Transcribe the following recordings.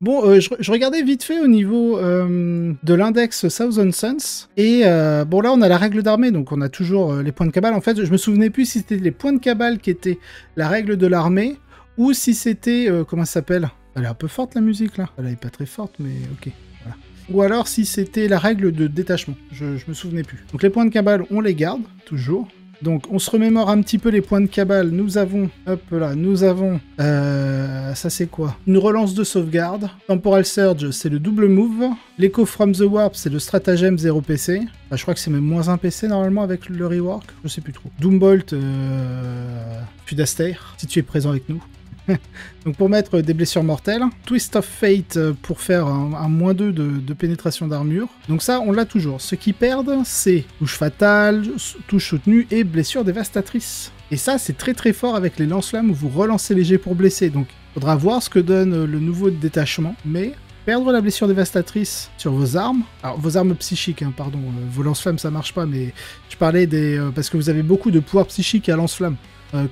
Bon, je regardais vite fait au niveau de l'index Thousand Suns. Et bon, là, on a la règle d'armée, donc on a toujours les points de cabale. En fait, je me souvenais plus si c'était les points de cabale qui étaient la règle de l'armée ou si c'était... comment ça s'appelle? Elle est un peu forte, la musique, là. Elle est pas très forte, mais ok. Voilà. Ou alors si c'était la règle de détachement. Je me souvenais plus. Donc les points de cabale, on les garde, toujours. Donc, on se remémore un petit peu les points de cabale. Nous avons, hop là, nous avons, ça c'est quoi? Une relance de sauvegarde. Temporal Surge, c'est le double move. L'Echo from the Warp, c'est le stratagème 0 PC. Enfin, je crois que c'est même moins 1 PC normalement avec le rework. Je sais plus trop. Doombolt, Fudastair, si tu es présent avec nous. Donc pour mettre des blessures mortelles, Twist of Fate pour faire un -2 de pénétration d'armure. Donc ça, on l'a toujours. Ce qui perdent, c'est touche fatale, touche soutenue et blessure dévastatrice. Et ça, c'est très très fort avec les lance-flammes où vous relancez les jets pour blesser. Donc il faudra voir ce que donne le nouveau détachement. Mais perdre la blessure dévastatrice sur vos armes, alors vos armes psychiques, hein, pardon, vos lance-flammes ça marche pas, mais je parlais des... parce que vous avez beaucoup de pouvoirs psychiques à lance-flammes.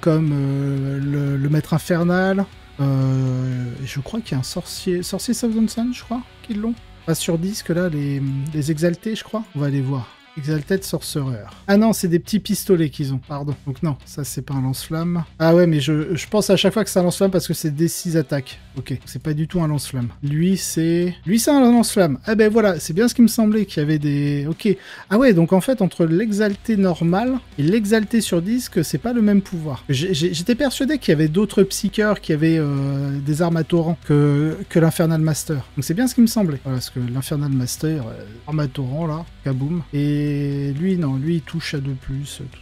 Comme le maître infernal, je crois qu'il y a un sorcier Thousand Sun, je crois, qu'ils l'ont. Pas sur disque là, les exaltés, je crois. On va aller voir. Exalted Sorcerer. Ah non, c'est des petits pistolets qu'ils ont, pardon. Donc non, ça c'est pas un lance-flamme. Ah ouais, mais je pense à chaque fois que c'est un lance-flamme parce que c'est des 6 attaques. Ok, c'est pas du tout un lance-flamme. Lui c'est un lance-flamme. Ah ben voilà, c'est bien ce qui me semblait qu'il y avait des... Ok. Ah ouais, donc en fait, entre l'exalté normal et l'exalté sur disque, c'est pas le même pouvoir. J'étais persuadé qu'il y avait d'autres psycheurs qui avaient des armes à torrent que l'Infernal Master. Donc c'est bien ce qui me semblait. Voilà, parce que l'Infernal Master, arme à torrent là, kaboom. Et lui, non, lui, il touche à 2+, tout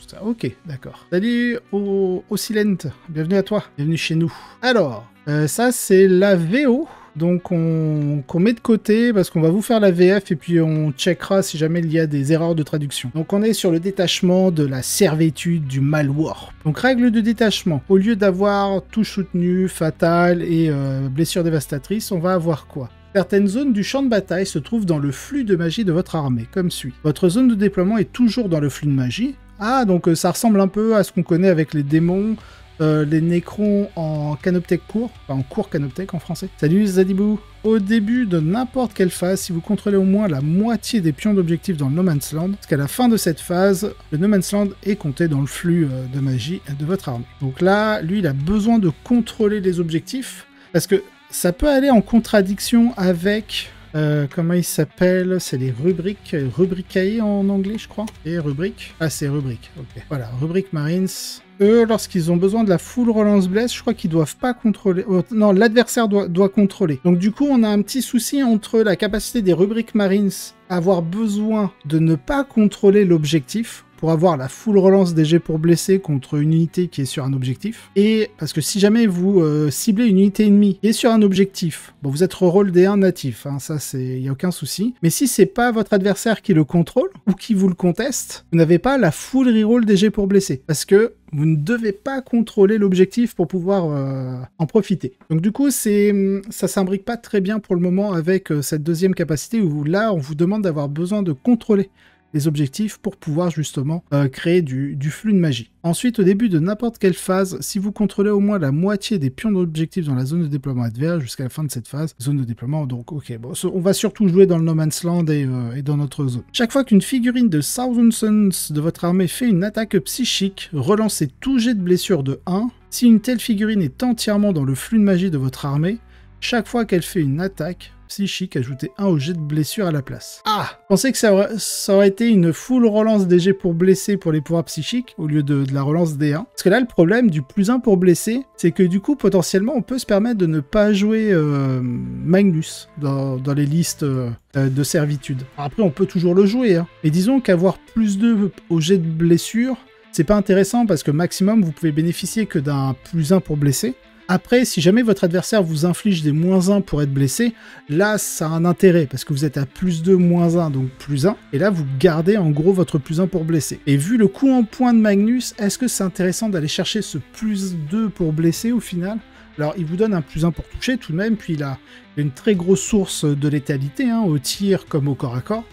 ça. Ok, d'accord. Salut au Silent, bienvenue à toi, bienvenue chez nous. Alors, ça, c'est la VO, donc qu'on met de côté, parce qu'on va vous faire la VF, et puis on checkera si jamais il y a des erreurs de traduction. Donc on est sur le détachement de la servitude du Malwarp. Donc règle de détachement, au lieu d'avoir touche soutenue, fatale et blessure dévastatrice, on va avoir quoi? Certaines zones du champ de bataille se trouvent dans le flux de magie de votre armée, comme suit. Votre zone de déploiement est toujours dans le flux de magie. Ah, donc ça ressemble un peu à ce qu'on connaît avec les démons, les nécrons en canoptech court, enfin en court canoptech en français. Salut Zadibou. Au début de n'importe quelle phase, si vous contrôlez au moins la moitié des pions d'objectifs dans le No Man's Land, parce qu'à la fin de cette phase, le No Man's Land est compté dans le flux de magie de votre armée. Donc là, lui, il a besoin de contrôler les objectifs, parce que ça peut aller en contradiction avec, comment il s'appelle? C'est les rubriques, rubricae en anglais, je crois. Et rubriques. Ah, c'est rubriques, ok. Voilà, rubriques Marines. Eux, lorsqu'ils ont besoin de la full relance bless, je crois qu'ils doivent pas contrôler. Non, l'adversaire doit contrôler. Donc du coup, on a un petit souci entre la capacité des rubriques Marines à avoir besoin de ne pas contrôler l'objectif, pour avoir la full relance des jets pour blesser contre une unité qui est sur un objectif. Et parce que si jamais vous ciblez une unité ennemie qui est sur un objectif, bon, vous êtes reroll D1 natif, hein, ça il n'y a aucun souci. Mais si c'est pas votre adversaire qui le contrôle, ou qui vous le conteste, vous n'avez pas la full reroll des jets pour blesser. Parce que vous ne devez pas contrôler l'objectif pour pouvoir en profiter. Donc du coup, ça s'imbrique pas très bien pour le moment avec cette deuxième capacité où là, on vous demande d'avoir besoin de contrôler les objectifs pour pouvoir justement créer du flux de magie. Ensuite, au début de n'importe quelle phase, si vous contrôlez au moins la moitié des pions d'objectifs dans la zone de déploiement adverse jusqu'à la fin de cette phase, zone de déploiement, donc ok, bon, on va surtout jouer dans le No Man's Land et dans notre zone. Chaque fois qu'une figurine de Thousand Suns de votre armée fait une attaque psychique, relancez tout jet de blessure de 1. Si une telle figurine est entièrement dans le flux de magie de votre armée, chaque fois qu'elle fait une attaque psychique, ajoutez 1 au jet de blessure à la place. Ah, je pensais que ça aurait été une full relance des jets pour blesser pour les pouvoirs psychiques, au lieu de la relance des 1. Parce que là, le problème du +1 pour blesser, c'est que du coup, potentiellement, on peut se permettre de ne pas jouer Magnus dans les listes de servitude. Alors après, on peut toujours le jouer, hein. Mais disons qu'avoir +2 au jet de blessure, c'est pas intéressant parce que maximum, vous pouvez bénéficier que d'un +1 pour blesser. Après, si jamais votre adversaire vous inflige des -1 pour être blessé, là, ça a un intérêt, parce que vous êtes à +2, -1, donc +1, et là, vous gardez en gros votre +1 pour blesser. Et vu le coût en points de Magnus, est-ce que c'est intéressant d'aller chercher ce +2 pour blesser au final, Alors, il vous donne un +1 pour toucher tout de même, puis il a une très grosse source de létalité, hein, au tir comme au corps à corps.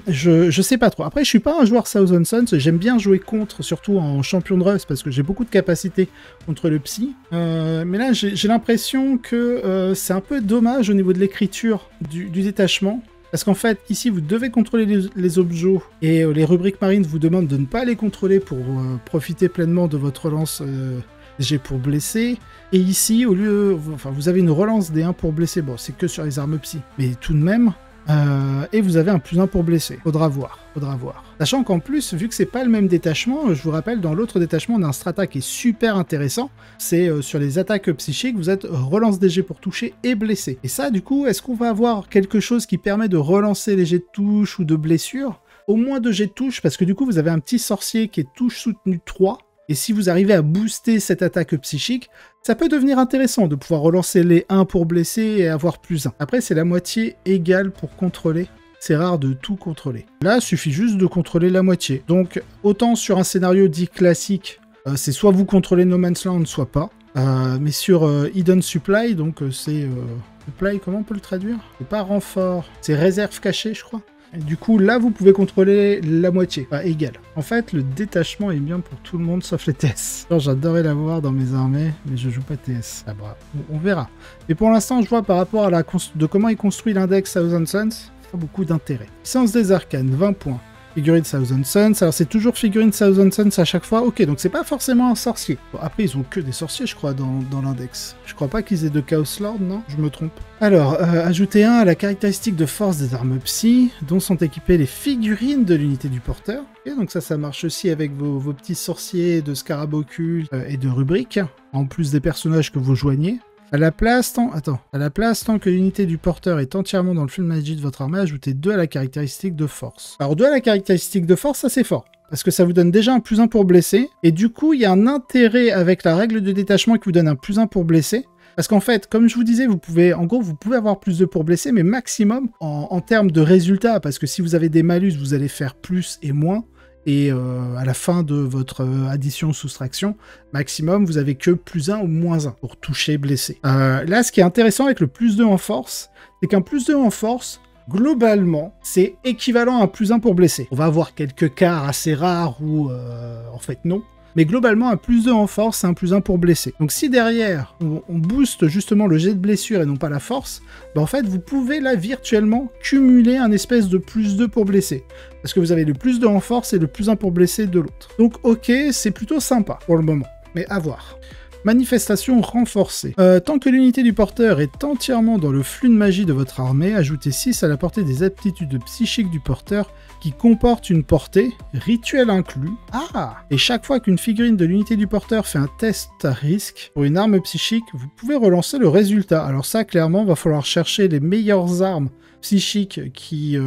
Je sais pas trop. Après, je suis pas un joueur Thousand Suns, j'aime bien jouer contre, surtout en champion de Rust, parce que j'ai beaucoup de capacités contre le psy. Mais là, j'ai l'impression que c'est un peu dommage au niveau de l'écriture du détachement. Parce qu'en fait, ici, vous devez contrôler les objets et les rubriques marines vous demandent de ne pas les contrôler pour profiter pleinement de votre relance G pour blesser. Et ici, au lieu, enfin, vous avez une relance des 1 pour blesser. Bon, c'est que sur les armes psy, mais tout de même. Et vous avez un +1 pour blesser. Faudra voir. Sachant qu'en plus, vu que c'est pas le même détachement, je vous rappelle, dans l'autre détachement, on a un strata qui est super intéressant. C'est sur les attaques psychiques, vous êtes relance des jets pour toucher et blesser. Et ça, du coup, est-ce qu'on va avoir quelque chose qui permet de relancer les jets de touche ou de blessure? Au moins 2 jets de touche, parce que du coup, vous avez un petit sorcier qui est touche soutenue 3. Et si vous arrivez à booster cette attaque psychique, ça peut devenir intéressant de pouvoir relancer les 1 pour blesser et avoir +1. Après, c'est la moitié égale pour contrôler. C'est rare de tout contrôler. Là, il suffit juste de contrôler la moitié. Donc, autant sur un scénario dit classique, c'est soit vous contrôlez No Man's Land, soit pas. Mais sur Hidden Supply, donc c'est... Supply, comment on peut le traduire? C'est pas renfort, c'est réserve cachée, je crois. Et du coup, là, vous pouvez contrôler la moitié, enfin, égal. En fait, le détachement est bien pour tout le monde, sauf les TS. J'adorais l'avoir dans mes armées, mais je joue pas TS. Ah bah, on verra. Mais pour l'instant, je vois par rapport à de comment il construit l'index Thousand Suns, pas beaucoup d'intérêt. Science des arcanes, 20 points. Figurine Thousand Suns, alors c'est toujours figurine Thousand Suns à chaque fois, ok, donc c'est pas forcément un sorcier. Bon, après, ils ont que des sorciers, je crois, dans l'index. Je crois pas qu'ils aient de Chaos Lord, non? Je me trompe. Alors, ajoutez 1 à la caractéristique de force des armes psy, dont sont équipées les figurines de l'unité du porteur. Et donc ça marche aussi avec vos petits sorciers de scarab occulte et de rubriques, en plus des personnages que vous joignez. À la place, tant que l'unité du porteur est entièrement dans le flux de magie de votre armée, ajoutez 2 à la caractéristique de force. Alors 2 à la caractéristique de force, ça c'est fort. Parce que ça vous donne déjà un +1 pour blesser. Et du coup, il y a un intérêt avec la règle de détachement qui vous donne un +1 pour blesser. Parce qu'en fait, comme je vous disais, vous pouvez avoir plus de pour blesser, mais maximum en termes de résultats. Parce que si vous avez des malus, vous allez faire plus et moins. Et à la fin de votre addition ou soustraction, maximum, vous avez que +1 ou -1 pour toucher, blesser. Là, ce qui est intéressant avec le +2 en force, c'est qu'un +2 en force, globalement, c'est équivalent à un +1 pour blesser. On va avoir quelques cas assez rares où, en fait, non. Mais globalement, un +2 en force, c'est un +1 pour blesser. Donc si derrière, on booste justement le jet de blessure et non pas la force, ben en fait, vous pouvez là, virtuellement, cumuler un espèce de +2 pour blesser. Parce que vous avez le +2 en force et le +1 pour blesser de l'autre. Donc ok, c'est plutôt sympa pour le moment. Mais à voir. Manifestation renforcée. Tant que l'unité du porteur est entièrement dans le flux de magie de votre armée, ajoutez 6 à la portée des aptitudes psychiques du porteur qui comporte une portée, rituel inclus. Ah! Et chaque fois qu'une figurine de l'unité du porteur fait un test à risque pour une arme psychique, vous pouvez relancer le résultat. Alors ça, clairement, va falloir chercher les meilleures armes psychiques qui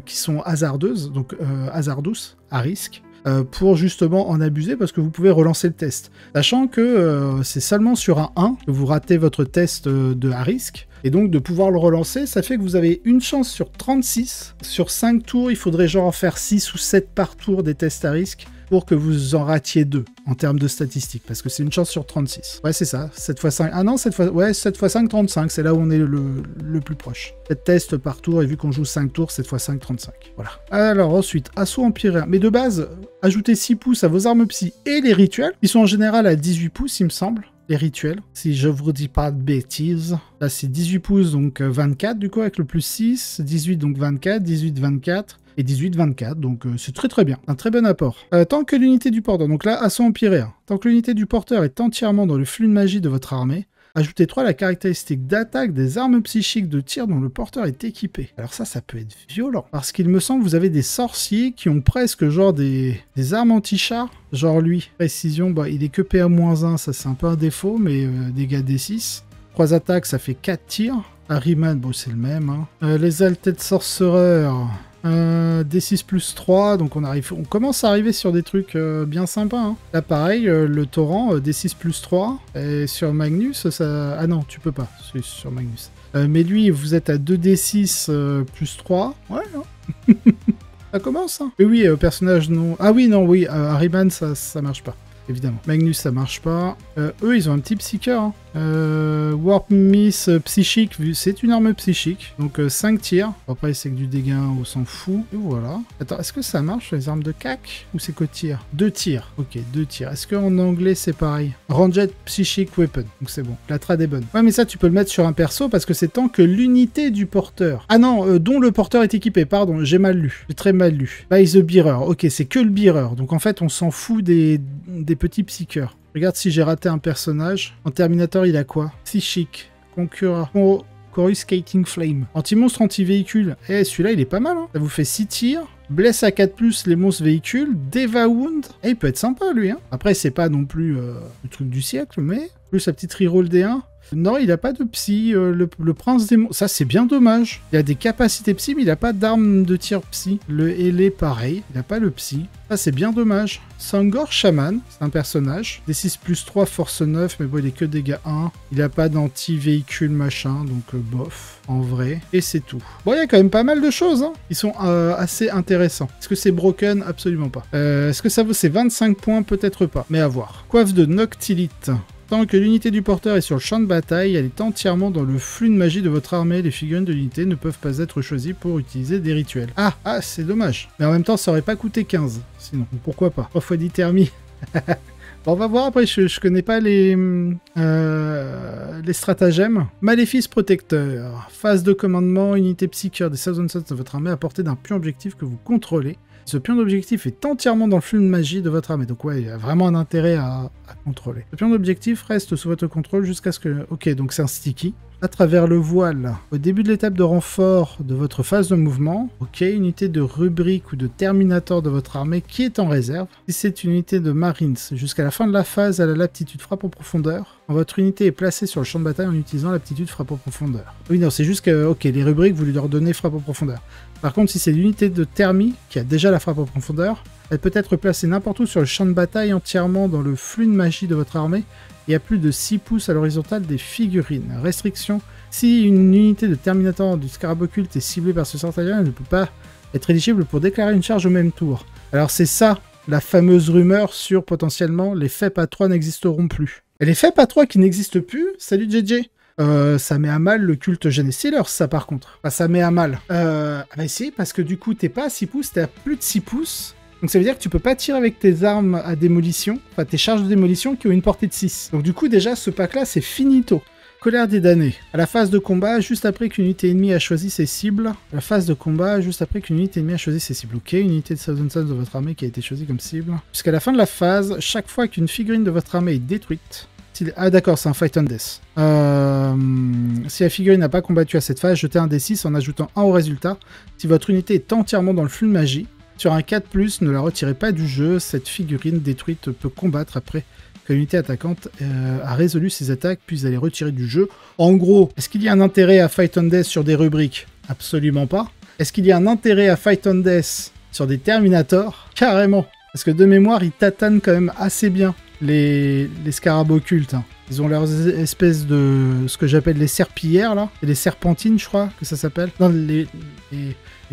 sont hasardeuses, donc hasardous, à risque. Pour justement en abuser parce que vous pouvez relancer le test. Sachant que c'est seulement sur un 1 que vous ratez votre test de à risque. Et donc de pouvoir le relancer, ça fait que vous avez une chance sur 36. Sur 5 tours, il faudrait genre en faire 6 ou 7 par tour des tests à risque pour que vous en ratiez 2 en termes de statistiques, parce que c'est une chance sur 36. Ouais, c'est ça, 7 x 5... Ah non, 7 x 5, 35, c'est là où on est le plus proche. 7 tests par tour, et vu qu'on joue 5 tours, 7 x 5, 35. Voilà. Alors ensuite, assaut empyréen. Mais de base, ajoutez 6 pouces à vos armes psy et les rituels, qui sont en général à 18 pouces, il me semble. Les rituels, si je vous dis pas de bêtises. Là, c'est 18 pouces, donc 24, du coup, avec le +6. 18, donc 24. 18, 24. Et 18, 24, donc c'est très très bien. Un très bon apport. Tant que l'unité du porteur, donc là, assaut empyréen. Tant que l'unité du porteur est entièrement dans le flux de magie de votre armée, ajoutez 3 à la caractéristique d'attaque des armes psychiques de tir dont le porteur est équipé. Alors ça peut être violent. Parce qu'il me semble que vous avez des sorciers qui ont presque genre des armes anti-char. Genre lui, précision, bah, il est que PA-1, ça c'est un peu un défaut, mais dégâts D6. 3 attaques, ça fait 4 tirs. Harryman, bon c'est le même. Hein. Les Alted Sorcerer... D6 plus 3, donc on commence à arriver sur des trucs bien sympas. Hein. Là pareil, le torrent, D6 plus 3, et sur Magnus, ça... Ah non, tu peux pas, c'est sur Magnus. Mais lui, vous êtes à 2D6 plus 3. Ouais, hein. Ça commence, hein. Et oui, personnage non... Ah oui, non, oui, Harryman, ça marche pas. Évidemment. Magnus, ça marche pas. Eux, ils ont un petit psycheur. Hein. Warp Miss psychique, c'est une arme psychique. Donc 5 tirs. Après, c'est que du dégât, on s'en fout. Et voilà. Attends, est-ce que ça marche sur les armes de cac ou c'est qu'au tir? 2 tirs. Ok, 2 tirs. Est-ce qu'en anglais, c'est pareil? Ranged Psychic Weapon. Donc c'est bon. La trad est bonne. Ouais, mais ça, tu peux le mettre sur un perso parce que c'est tant que l'unité du porteur. Ah non, dont le porteur est équipé. Pardon, j'ai mal lu. J'ai très mal lu. By the bearer. Ok, c'est que le bearer. Donc en fait, on s'en fout des petits psycheurs. Regarde si j'ai raté un personnage. En Terminator, il a quoi? Psychique. Concurrent. Coruscating Flame. Anti-monstre, anti-véhicule. Eh, celui-là, il est pas mal. Hein. Ça vous fait 6 tirs. Blesse à 4+, les monstres véhicules. Deva Wound. Eh, il peut être sympa, lui. Hein. Après, c'est pas non plus le truc du siècle, mais... Plus sa petite reroll D1. Non, il a pas de psy. Le prince des monstres. Ça, c'est bien dommage. Il a des capacités psy, mais il a pas d'arme de tir psy. Le Hélé, pareil. Il a pas le psy. Ça, c'est bien dommage. Sangor Shaman, c'est un personnage. D6+3, force 9, mais bon, il est que dégâts 1. Il a pas d'anti-véhicule machin, donc bof, en vrai. Et c'est tout. Bon, il y a quand même pas mal de choses, hein. Ils sont assez intéressants. Est-ce que c'est broken? Absolument pas. Est-ce que ça vaut ces 25 points? Peut-être pas, mais à voir. Coiffe de Noctilite. Tant que l'unité du porteur est sur le champ de bataille, elle est entièrement dans le flux de magie de votre armée. Les figurines de l'unité ne peuvent pas être choisies pour utiliser des rituels. Ah, c'est dommage. Mais en même temps, ça aurait pas coûté 15. Sinon, pourquoi pas? 3 fois 10 thermie. Bon, on va voir après, je connais pas les stratagèmes. Maléfice protecteur. Phase de commandement, unité psychique des Thousand Suns de votre armée à portée d'un pion objectif que vous contrôlez. Ce pion d'objectif est entièrement dans le flux de magie de votre armée. Donc ouais, il y a vraiment un intérêt à contrôler. Le pion d'objectif reste sous votre contrôle jusqu'à ce que... Ok, donc c'est un sticky. À travers le voile, au début de l'étape de renfort de votre phase de mouvement, ok, unité de rubrique ou de terminator de votre armée qui est en réserve. Si c'est une unité de marines, jusqu'à la fin de la phase, elle a l'aptitude frappe en profondeur. Quand votre unité est placée sur le champ de bataille en utilisant l'aptitude frappe en profondeur. Oui, non, c'est juste que, ok, les rubriques, vous lui leur donnez frappe en profondeur. Par contre, si c'est l'unité de thermie qui a déjà la frappe en profondeur, elle peut être placée n'importe où sur le champ de bataille entièrement dans le flux de magie de votre armée et à plus de 6 pouces à l'horizontale des figurines. Restriction, si une unité de Terminator du Scarab Occulte est ciblée par ce stratagème, elle ne peut pas être éligible pour déclarer une charge au même tour. Alors c'est ça, la fameuse rumeur sur potentiellement les FEP A3 n'existeront plus. Et les FEP A3 qui n'existent plus, salut JJ, ça met à mal le culte Genestealer, ça par contre. Enfin, ça met à mal. Bah si, parce que du coup, t'es pas à 6 pouces, t'es à plus de 6 pouces. Donc ça veut dire que tu peux pas tirer avec tes armes à démolition, enfin tes charges de démolition qui ont une portée de 6. Donc du coup, déjà, ce pack-là, c'est finito. Colère des damnés. À la phase de combat, juste après qu'une unité ennemie a choisi ses cibles. À la phase de combat, juste après qu'une unité ennemie a choisi ses cibles. Ok, une unité de Thousand Suns de votre armée qui a été choisie comme cible. Jusqu'à la fin de la phase, chaque fois qu'une figurine de votre armée est détruite... Ah d'accord, c'est un fight on death. Si la figurine n'a pas combattu à cette phase, jetez un D6 en ajoutant 1 au résultat. Si votre unité est entièrement dans le flux de magie, sur un 4+, ne la retirez pas du jeu. Cette figurine détruite peut combattre après que l'unité attaquante a résolu ses attaques, puis elle est retirée du jeu. En gros, est-ce qu'il y a un intérêt à fight on death sur des rubriques? Absolument pas. Est-ce qu'il y a un intérêt à fight on death sur des Terminators? Carrément. Parce que de mémoire, ils tatanent quand même assez bien. Les scarabs occultes, hein. Ils ont leurs espèces de... ce que j'appelle les serpillères, là. Et les serpentines, je crois, que ça s'appelle. Non, les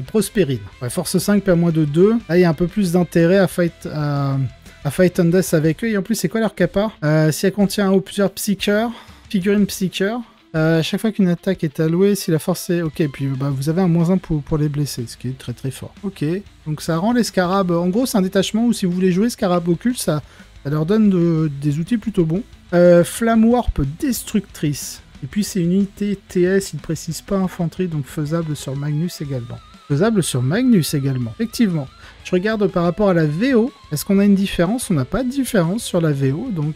prospérines. Ouais, force 5, moins de 2. Là, il y a un peu plus d'intérêt à fight on death avec eux. Et en plus, c'est quoi leur capa? Si elle contient un ou plusieurs psycheurs, figurines psycheurs, chaque fois qu'une attaque est allouée, si la force est... Ok, puis bah, vous avez un -1 pour les blesser, ce qui est très très fort. Ok, donc ça rend les scarabs... En gros, c'est un détachement où si vous voulez jouer scarab occulte, ça leur donne des outils plutôt bons. Flamme Warp destructrice. Et puis c'est une unité TS, il ne précise pas infanterie, donc faisable sur Magnus également. Faisable sur Magnus également, effectivement. Je regarde par rapport à la VO. Est-ce qu'on a une différence? On n'a pas de différence sur la VO, donc...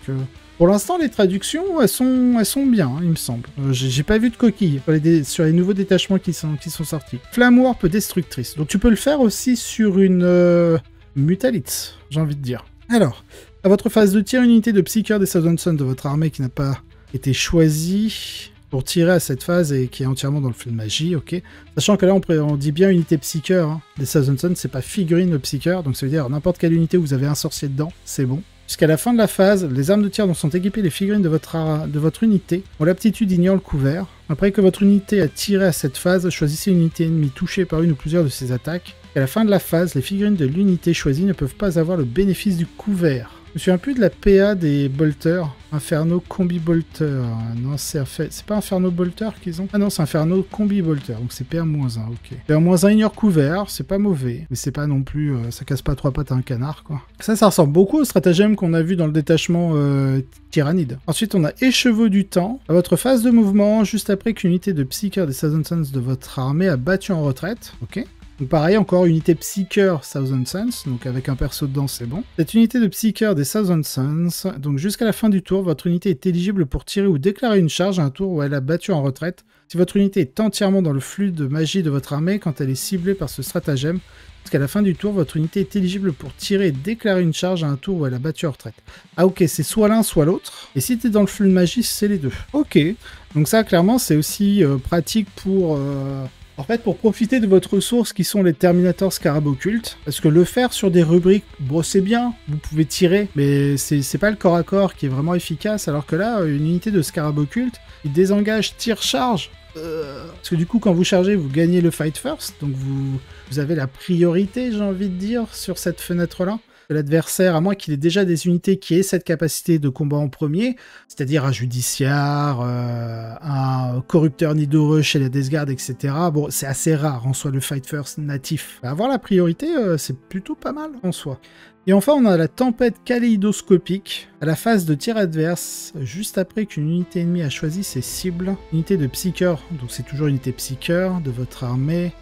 Pour l'instant, les traductions, elles sont bien, hein, il me semble. J'ai pas vu de coquilles sur les nouveaux détachements qui sont sortis. Flamme Warp destructrice. Donc tu peux le faire aussi sur une Mutalite, j'ai envie de dire. Alors, à votre phase de tir, une unité de Psyker des Thousand Suns de votre armée qui n'a pas été choisie pour tirer à cette phase et qui est entièrement dans le flux de magie, ok. Sachant que là, on dit bien unité Psyker, hein, des Thousand Suns, c'est pas figurine le Psyker, donc ça veut dire n'importe quelle unité où vous avez un sorcier dedans, c'est bon. Jusqu'à la fin de la phase, les armes de tir dont sont équipées les figurines de votre unité ont l'aptitude ignore le couvert. Après que votre unité a tiré à cette phase, choisissez une unité ennemie touchée par une ou plusieurs de ses attaques. À la fin de la phase, les figurines de l'unité choisie ne peuvent pas avoir le bénéfice du couvert. me souviens plus de la PA des bolters. Inferno Combi Bolter. Non, c'est pas Inferno Bolter qu'ils ont. Ah non, c'est Inferno Combi Bolter. Donc c'est PA-1, ok. PA-1 ignore couvert, c'est pas mauvais. Mais c'est pas non plus... ça casse pas trois pattes à un canard, quoi. Ça ressemble beaucoup au stratagème qu'on a vu dans le détachement Tyrannide. Ensuite, on a Écheveau du Temps. À votre phase de mouvement, juste après qu'une unité de Psyker des Thousand Suns de votre armée a battu en retraite. Ok. Donc pareil, encore unité Psyker Thousand Suns, donc avec un perso dedans, c'est bon. Cette unité de Psyker des Thousand Suns, donc jusqu'à la fin du tour, votre unité est éligible pour tirer ou déclarer une charge à un tour où elle a battu en retraite. Si votre unité est entièrement dans le flux de magie de votre armée quand elle est ciblée par ce stratagème, jusqu'à la fin du tour, votre unité est éligible pour tirer et déclarer une charge à un tour où elle a battu en retraite. Ah ok, c'est soit l'un, soit l'autre. Et si t'es dans le flux de magie, c'est les deux. Ok, donc ça, clairement, c'est aussi pratique pour... En fait, pour profiter de votre ressource qui sont les Terminators Scarab Occulte, parce que le faire sur des rubriques, bon c'est bien, vous pouvez tirer, mais c'est pas le corps à corps qui est vraiment efficace, alors que là, une unité de Scarab Occulte, il désengage, tire, charge. Parce que du coup, quand vous chargez, vous gagnez le Fight First, donc vous avez la priorité, j'ai envie de dire, sur cette fenêtre-là. L'adversaire, à moins qu'il ait déjà des unités qui aient cette capacité de combat en premier, c'est-à-dire un Judiciaire, un Corrupteur Nidorush chez la Death Guard, etc. Bon, c'est assez rare en soi le Fight First natif. Avoir la priorité, c'est plutôt pas mal en soi. Et enfin, on a la Tempête Kaléidoscopique. À la phase de tir adverse, juste après qu'une unité ennemie a choisi ses cibles, unité de Psyker, donc c'est toujours unité Psyker de votre armée,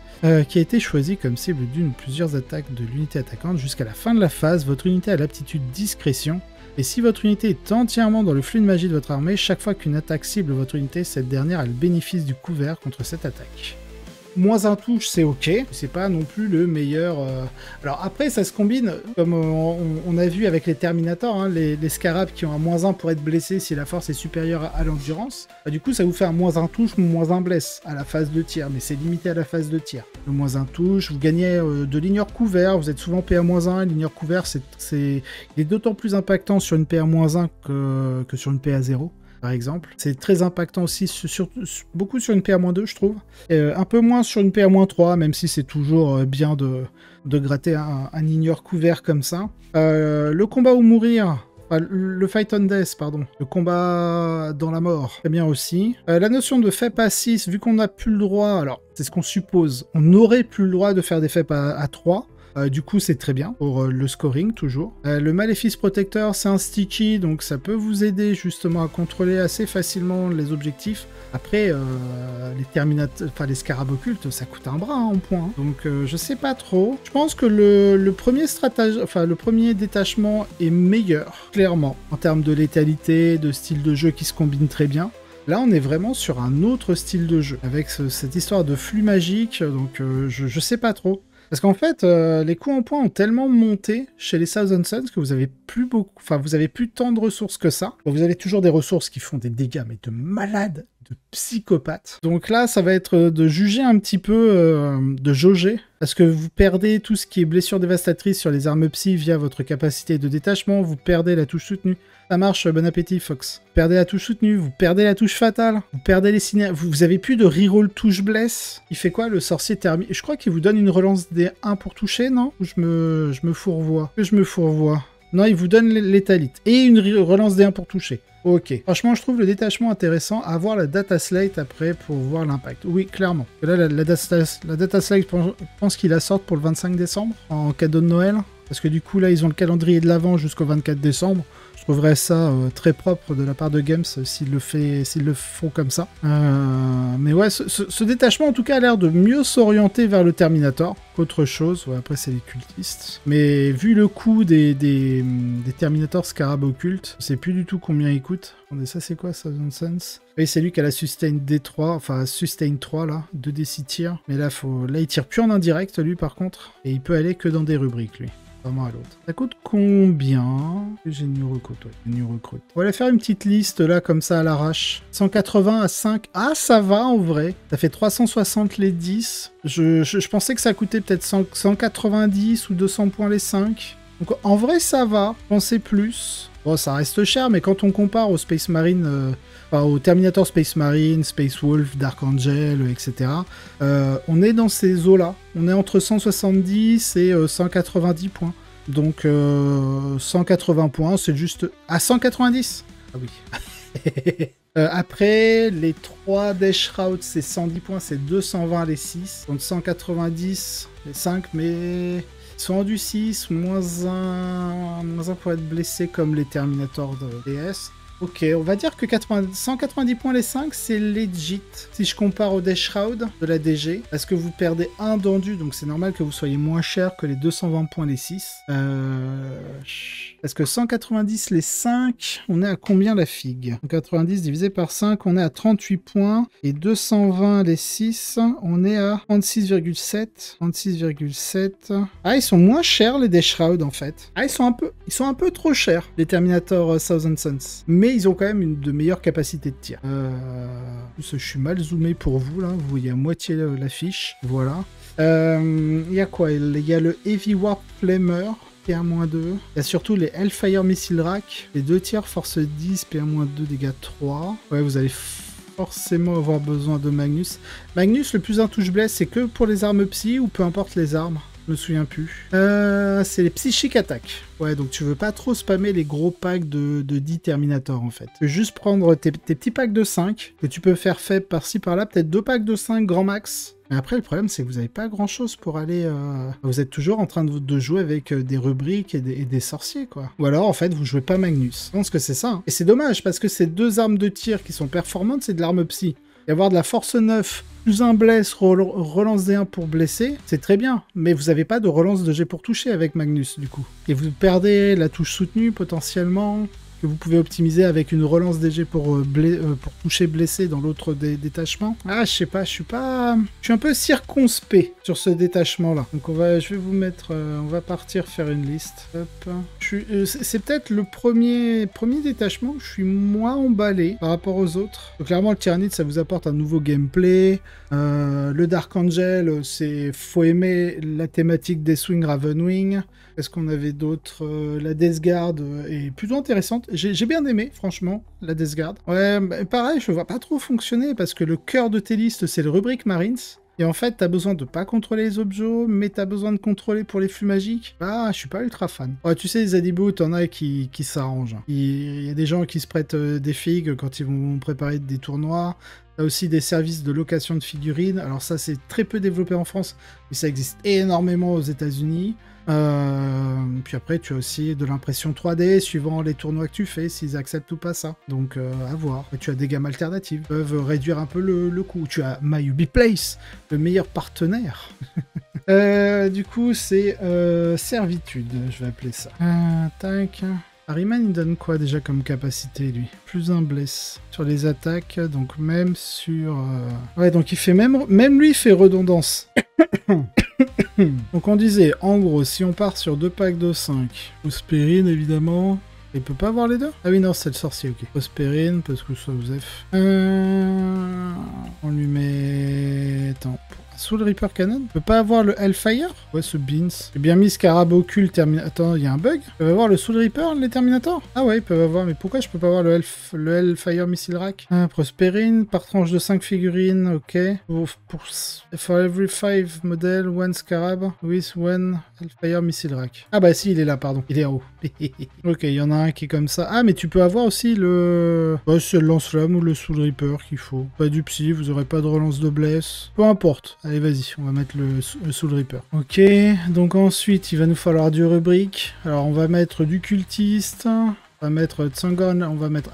qui a été choisi comme cible d'une ou plusieurs attaques de l'unité attaquante jusqu'à la fin de la phase. Votre unité a l'aptitude discrétion. Et si votre unité est entièrement dans le flux de magie de votre armée, chaque fois qu'une attaque cible votre unité, cette dernière a le bénéfice du couvert contre cette attaque. Moins un touche, c'est ok. C'est pas non plus le meilleur... Alors après, ça se combine, comme on a vu avec les Terminators, hein, les Scarabs qui ont un moins 1 pour être blessés si la force est supérieure à l'endurance. Bah, du coup, ça vous fait un moins 1 touche, moins 1 blesse à la phase de tir, mais c'est limité à la phase de tir. Le moins 1 touche, vous gagnez de l'ignore couvert, vous êtes souvent PA-1, l'ignore couvert, il est d'autant plus impactant sur une PA-1 que sur une PA-0. Par exemple. C'est très impactant aussi, beaucoup sur une PA-2, je trouve. Un peu moins sur une PA-3, même si c'est toujours bien de gratter un ignore couvert comme ça. Le combat ou mourir, le fight on death, pardon. Le combat dans la mort, très bien aussi. La notion de fait à 6, vu qu'on n'a plus le droit, alors c'est ce qu'on suppose, on n'aurait plus le droit de faire des faits à 3. Du coup, c'est très bien pour le scoring, toujours. Le Maléfice Protecteur, c'est un sticky, donc ça peut vous aider justement à contrôler assez facilement les objectifs. Après, les Scarabs Occultes, ça coûte un bras en points. Donc, je sais pas trop. Je pense que le premier détachement est meilleur, clairement, en termes de létalité, de style de jeu qui se combine très bien. Là, on est vraiment sur un autre style de jeu, avec cette histoire de flux magique, donc je sais pas trop. Parce qu'en fait, les coups en points ont tellement monté chez les Thousand Suns que vous avez plus tant de ressources que ça. Bon, vous avez toujours des ressources qui font des dégâts, mais de malades, de psychopathes. Donc là, ça va être de juger un petit peu, de jauger, parce que vous perdez tout ce qui est blessure dévastatrice sur les armes psy via votre capacité de détachement, vous perdez la touche soutenue. Ça marche, bon appétit Fox. Vous perdez la touche soutenue, vous perdez la touche fatale, vous perdez les signes... Vous avez plus de reroll touche bless. Il fait quoi le sorcier termine? Je crois qu'il vous donne une relance des 1 pour toucher, non? Ou je me fourvoie. Non, il vous donne l'étalite. Et une relance des 1 pour toucher. Ok. Franchement, je trouve le détachement intéressant à voir la data slate après pour voir l'impact. Oui, clairement. Là, la data slate, je pense qu'ils la sortent pour le 25 décembre en cadeau de Noël. Parce que du coup, là, ils ont le calendrier de l'avant jusqu'au 24 décembre. Je trouverais ça très propre de la part de Games s'ils le font comme ça. Mais ouais, ce détachement, en tout cas, a l'air de mieux s'orienter vers le Terminator qu'autre chose. Ouais, après, c'est les cultistes. Mais vu le coût des Terminators Scarab Occulte, je sais plus du tout combien il coûte. Attendez, ça, c'est quoi, Thousand Suns? Oui, c'est lui qui a la Sustain D3, enfin Sustain 3, là, 2D6 tirs. Mais là, il tire plus en indirect, lui, par contre. Et il peut aller que dans des rubriques, lui. Vraiment à l'autre. Ça coûte combien? J'ai New Recruit, ouais. New Recruit. On va aller faire une petite liste là, comme ça à l'arrache. 180 à 5. Ah, ça va en vrai. Ça fait 360 les 10. Je pensais que ça coûtait peut-être 190 ou 200 points les 5. Donc en vrai, ça va. Je pensais plus. Bon, ça reste cher, mais quand on compare au Space Marine, au Terminator Space Marine, Space Wolf, Dark Angel, etc., on est dans ces eaux-là. On est entre 170 et 190 points. Donc 180 points, c'est juste... À 190 ? Ah oui. Après, les 3 Dash Routes, c'est 110 points, c'est 220 les 6. Donc 190 les 5, mais... Ils sont en du 6, moins 1 pour être blessé comme les Terminators de DS. Ok, on va dire que 190 points les 5, c'est legit. Si je compare au Dash Shroud de la DG, parce que vous perdez un dendu, donc c'est normal que vous soyez moins cher que les 220 points les 6. Parce que 190 les 5, on est à combien la figue? 190 divisé par 5, on est à 38 points. Et 220 les 6, on est à 36,7. 36,7. Ah, ils sont moins chers les Dash Shroud en fait. Ah, ils sont un peu trop chers, les Terminator Thousand Suns. Mais ils ont quand même une de meilleures capacités de tir. Je suis mal zoomé pour vous, là. Vous voyez à moitié l'affiche. Voilà. Il y a quoi? Il y a le Heavy Warp Flamer, PA-2. Il y a surtout les Hellfire Missile Rack. Les 2 tirs, force 10, PA-2, dégâts 3. Ouais, vous allez forcément avoir besoin de Magnus. Magnus, le plus intouche-blesse, c'est que pour les armes psy ou peu importe les armes? Je me souviens plus. C'est les psychiques attaques. Ouais, donc tu veux pas trop spammer les gros packs de 10 Terminator en fait. Tu veux juste prendre tes petits packs de 5, que tu peux faire faible par-ci par-là, peut-être 2 packs de 5 grand max. Mais après, le problème, c'est que vous n'avez pas grand-chose pour aller... Vous êtes toujours en train de jouer avec des rubriques et des sorciers, quoi. Ou alors, en fait, vous jouez pas Magnus. Je pense que c'est ça. Hein. Et c'est dommage, parce que ces 2 armes de tir qui sont performantes, c'est de l'arme psy. Et avoir de la force 9, plus un blesse, relance D1 pour blesser, c'est très bien. Mais vous n'avez pas de relance de G pour toucher avec Magnus, du coup. Et vous perdez la touche soutenue, potentiellement, que vous pouvez optimiser avec une relance DG pour toucher blessé dans l'autre détachement. Ah, je sais pas, je suis un peu circonspect sur ce détachement-là. Donc je vais vous mettre... on va partir faire une liste. Hop. C'est peut-être le premier détachement où je suis moins emballé par rapport aux autres. Donc, clairement, le Tyrannide, ça vous apporte un nouveau gameplay. Le Dark Angel, faut aimer la thématique des Swing Ravenwing. Est-ce qu'on avait d'autres? La Death Guard est plutôt intéressante. J'ai bien aimé, franchement, la Death Guard. Ouais, bah, pareil, je ne vois pas trop fonctionner parce que le cœur de tes listes, c'est le rubrique Marines. Et en fait, t'as besoin de pas contrôler les objets, mais t'as besoin de contrôler pour les flux magiques. Ah, je suis pas ultra fan. Ouais, tu sais, les Adibou, t'en as qui s'arrangent. Il y a des gens qui se prêtent des figues quand ils vont préparer des tournois. T'as aussi des services de location de figurines. Alors ça, c'est très peu développé en France, mais ça existe énormément aux États-Unis. Puis après, tu as aussi de l'impression 3D suivant les tournois que tu fais, s'ils acceptent ou pas ça. Donc, à voir. Et tu as des gammes alternatives qui peuvent réduire un peu le coût. Tu as MyUbiPlace, le meilleur partenaire. Du coup, c'est Servitude, je vais appeler ça. Tac. Harryman, il donne quoi déjà comme capacité, lui? Plus un bless sur les attaques, donc même sur... Ouais, donc il fait même lui, il fait redondance. Donc on disait, en gros, si on part sur 2 packs de 5, Ospérine, évidemment... Il peut pas avoir les deux? Ah oui, non, c'est le sorcier, ok. Ospérine, parce que ça vous F. On lui met... Attends... Soul Reaper Cannon? On peut pas avoir le Hellfire? Ouais, ce Beans. J'ai bien mis Scarab Ocult Terminator. Attends, il y a un bug? Ils peuvent avoir le Soul Reaper, les Terminators? Ah ouais, ils peuvent avoir, mais pourquoi je peux pas avoir le Hellfire Missile Rack? Prospérine, par tranche de 5 figurines, ok. For every 5 models, one Scarab with one Hellfire Missile Rack. Ah bah si, il est là, pardon. Il est en haut. Ok, il y en a un qui est comme ça. Ah, mais tu peux avoir aussi le... Ouais, c'est le lance-flamme ou le Soul Reaper qu'il faut. Pas du psy, vous aurez pas de relance de bless. Peu importe. Allez, vas-y, on va mettre le Soul Reaper. Ok, donc ensuite, il va nous falloir du rubrique. Alors, on va mettre du cultiste. On va mettre Tsangorn, on va mettre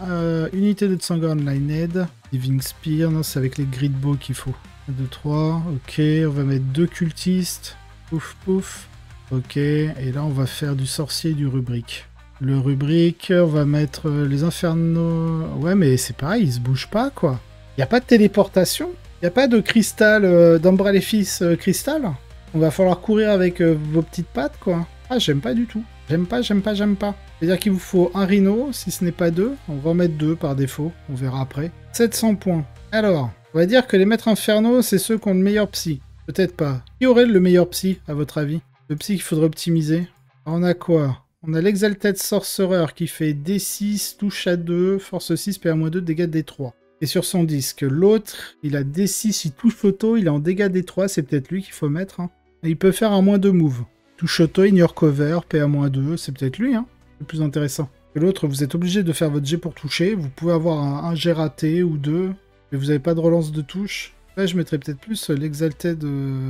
unité de Tsangorn Linehead. Living Spear, non, c'est avec les grid bow qu'il faut. 1, 2, 3, ok, on va mettre 2 cultistes. Pouf, pouf. Ok, et là, on va faire du sorcier et du rubrique. Le rubrique, on va mettre les infernaux... Ouais, mais c'est pareil, ils se bougent pas, quoi. Il n'y a pas de téléportation? Il n'y a pas de cristal, d'Umbraléphis cristal? On va falloir courir avec vos petites pattes, quoi. Ah, j'aime pas du tout. J'aime pas. C'est-à-dire qu'il vous faut un rhino, si ce n'est pas 2. On va en mettre 2 par défaut, on verra après. 700 points. Alors, on va dire que les maîtres infernaux, c'est ceux qui ont le meilleur psy. Peut-être pas. Qui aurait le meilleur psy, à votre avis? Le psy qu'il faudrait optimiser. Alors, on a quoi? On a l'Exalted Sorcerer qui fait D6, touche à 2, force 6, PA-2, dégâts D3. Et sur son disque, l'autre, il a D6, il touche auto, il est en dégâts D3, c'est peut-être lui qu'il faut mettre. Hein. Et il peut faire un -2 move. Touch auto, ignore cover, PA-2, c'est peut-être lui, hein. C'est plus intéressant. Et l'autre, vous êtes obligé de faire votre jet pour toucher. Vous pouvez avoir un jet raté ou deux, mais vous n'avez pas de relance de touche. Là, je mettrais peut-être plus l'Exalted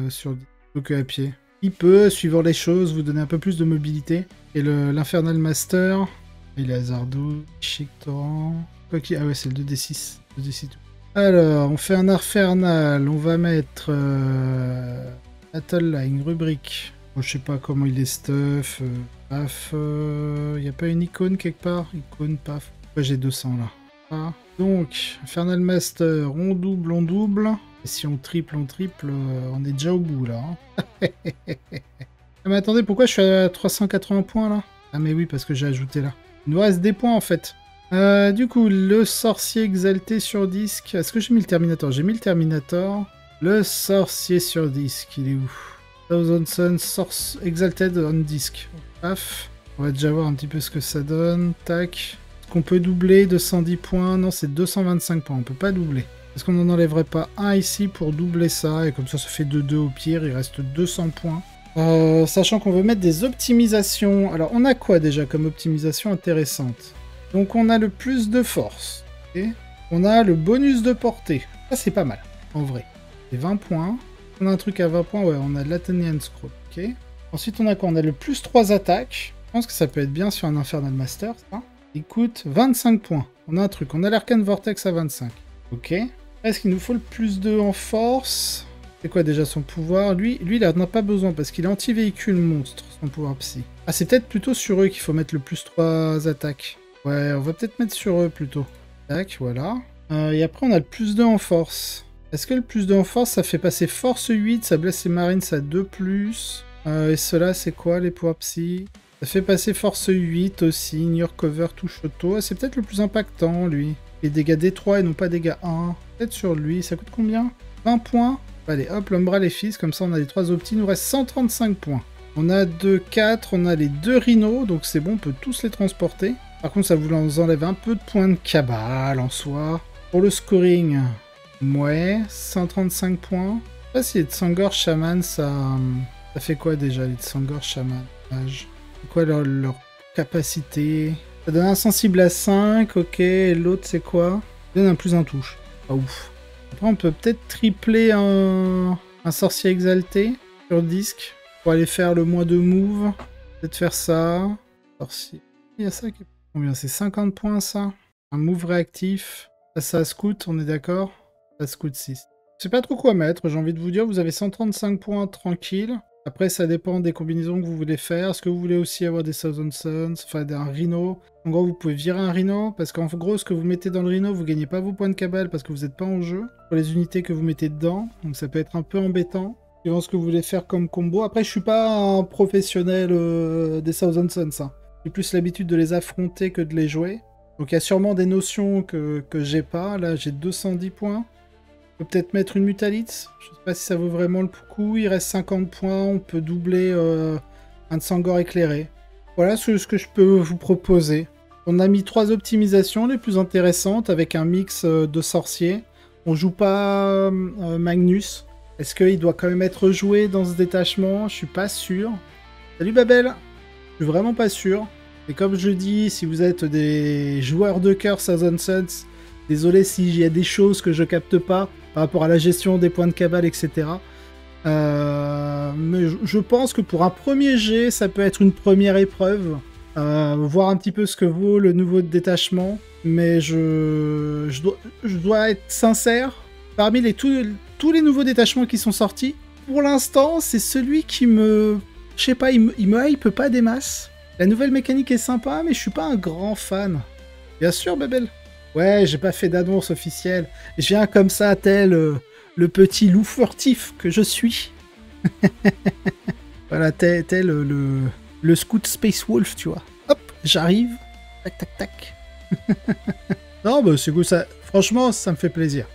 sur plutôt que à pied. Il peut, suivant les choses, vous donner un peu plus de mobilité. Et l'Infernal Master, il est hasardeux, chic torrent. Quoi qu'il... Ah ouais, c'est le 2d6. 2d6 tout. Alors, on fait un Infernal. On va mettre Battle Line, rubrique. Bon, je sais pas comment il est stuff. Paf. Y a pas une icône quelque part? Icône, paf. Pourquoi j'ai 200 là? Ah. Donc, Infernal Master, on double, on double. Et si on triple, on est déjà au bout là. Hein. Ah, mais attendez, pourquoi je suis à 380 points là? Ah mais oui, parce que j'ai ajouté là. Il nous reste des points en fait. Du coup, le sorcier exalté sur disque. Est-ce que j'ai mis le Terminator? J'ai mis le Terminator. Le sorcier sur disque, il est où? Thousand Sun, Source Exalted on disque. Paf. On va déjà voir un petit peu ce que ça donne. Tac. Est-ce qu'on peut doubler de 110 points? Non, c'est 225 points. On peut pas doubler. Est-ce qu'on n'en enlèverait pas un ici pour doubler ça? Et comme ça fait 2-2 au pire. Il reste 200 points. Sachant qu'on veut mettre des optimisations. Alors, on a quoi déjà comme optimisation intéressante? Donc, on a le plus de force. Okay. On a le bonus de portée. Ça, c'est pas mal, en vrai. C'est 20 points. On a un truc à 20 points. Ouais, on a l'Athenian Scroll. Ok. Ensuite, on a quoi? On a le plus 3 attaques. Je pense que ça peut être bien sur un Infernal Master, ça. Il coûte 25 points. On a un truc. On a l'Arcane Vortex à 25. Ok. Est-ce qu'il nous faut le plus 2 en force? C'est quoi déjà son pouvoir? Lui, il en a pas besoin parce qu'il est anti-véhicule monstre, son pouvoir psy. Ah, c'est peut-être plutôt sur eux qu'il faut mettre le plus 3 attaques. Ouais, on va peut-être mettre sur eux plutôt. Tac, voilà. Et après, on a le plus 2 en force. Est-ce que le plus 2 en force, ça fait passer force 8, ça blesse les marines, ça 2+. Et cela, c'est quoi les pouvoirs psy? Ça fait passer force 8 aussi, ignore cover, touche auto. Ah, c'est peut-être le plus impactant, lui. Les dégâts D3 et non pas dégâts 1. Peut-être sur lui, ça coûte combien? 20 points. Allez, hop, l'Umbral et Fils, comme ça on a les 3 optis, il nous reste 135 points. On a 2, 4, on a les 2 rhinos, donc c'est bon, on peut tous les transporter. Par contre, ça vous enlève un peu de points de cabale en soi. Pour le scoring, ouais, 135 points. Je sais pas si les Tsangor Shaman, ça fait quoi déjà, les Tsangor Shaman? C'est quoi leur capacité? Ça donne insensible à 5, ok, et l'autre c'est quoi? Ça donne un plus un touche. Pas ouf. Après, on peut peut-être tripler un sorcier exalté sur disque pour aller faire le moins de move. Peut-être faire ça. Sorcier. Il y a ça qui est... Combien? C'est 50 points ça? Un move réactif. Ça scout, on est d'accord? Ça scout 6. Je sais pas trop quoi mettre, j'ai envie de vous dire. Vous avez 135 points tranquille. Après, ça dépend des combinaisons que vous voulez faire. Est-ce que vous voulez aussi avoir des Thousand Suns, enfin un Rhino? En gros, vous pouvez virer un Rhino, parce qu'en gros, ce que vous mettez dans le Rhino, vous gagnez pas vos points de cabale parce que vous n'êtes pas en jeu. Pour les unités que vous mettez dedans, donc ça peut être un peu embêtant. Suivant ce que vous voulez faire comme combo. Après, je suis pas un professionnel des Thousand Suns. Hein. J'ai plus l'habitude de les affronter que de les jouer. Donc il y a sûrement des notions que j'ai pas. Là, j'ai 210 points. On peut peut-être mettre une Mutalite. Je sais pas si ça vaut vraiment le coup. Il reste 50 points. On peut doubler un Tsangor éclairé. Voilà ce que je peux vous proposer. On a mis 3 optimisations les plus intéressantes avec un mix de sorciers. On joue pas Magnus. Est-ce qu'il doit quand même être joué dans ce détachement? Je suis pas sûr. Salut Babel. Je suis vraiment pas sûr. Et comme je dis, si vous êtes des joueurs de cœur Thousand Suns, désolé s'il y a des choses que je capte pas par rapport à la gestion des points de cabale, etc. Mais je pense que pour un premier jet, ça peut être une première épreuve. Voir un petit peu ce que vaut le nouveau détachement. Mais je dois être sincère. Parmi tous les nouveaux détachements qui sont sortis, pour l'instant, c'est celui qui me... Je sais pas, il me hype pas des masses. La nouvelle mécanique est sympa, mais je suis pas un grand fan. Bien sûr, Babel. Ouais, j'ai pas fait d'annonce officielle. Je viens comme ça, tel le petit loup furtif que je suis. Voilà, tel le scout Space Wolf, tu vois. Hop, j'arrive. Tac, tac, tac. Non, bah c'est cool, ça. Franchement, ça me fait plaisir.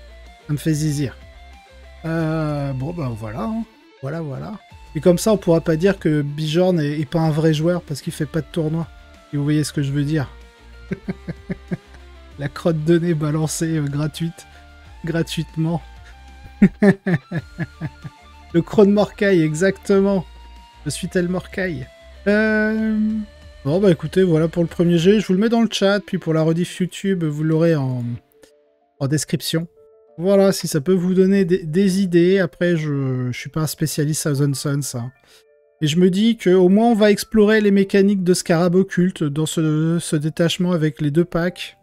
Ça me fait zizir. Bon, bah voilà. Hein. Voilà. Et comme ça, on pourra pas dire que Bjorn est pas un vrai joueur parce qu'il fait pas de tournoi. Et vous voyez ce que je veux dire. La crotte de nez balancée gratuitement. Le Krone Morkai, exactement. Je suis tellement Kai. Bon bah écoutez, voilà pour le premier jet. Je vous le mets dans le chat, puis pour la rediff YouTube, vous l'aurez en description. Voilà, si ça peut vous donner des idées. Après, je suis pas un spécialiste Thousand Suns. Hein. Et je me dis qu'au moins on va explorer les mécaniques de Scarab occulte dans ce détachement avec les 2 packs.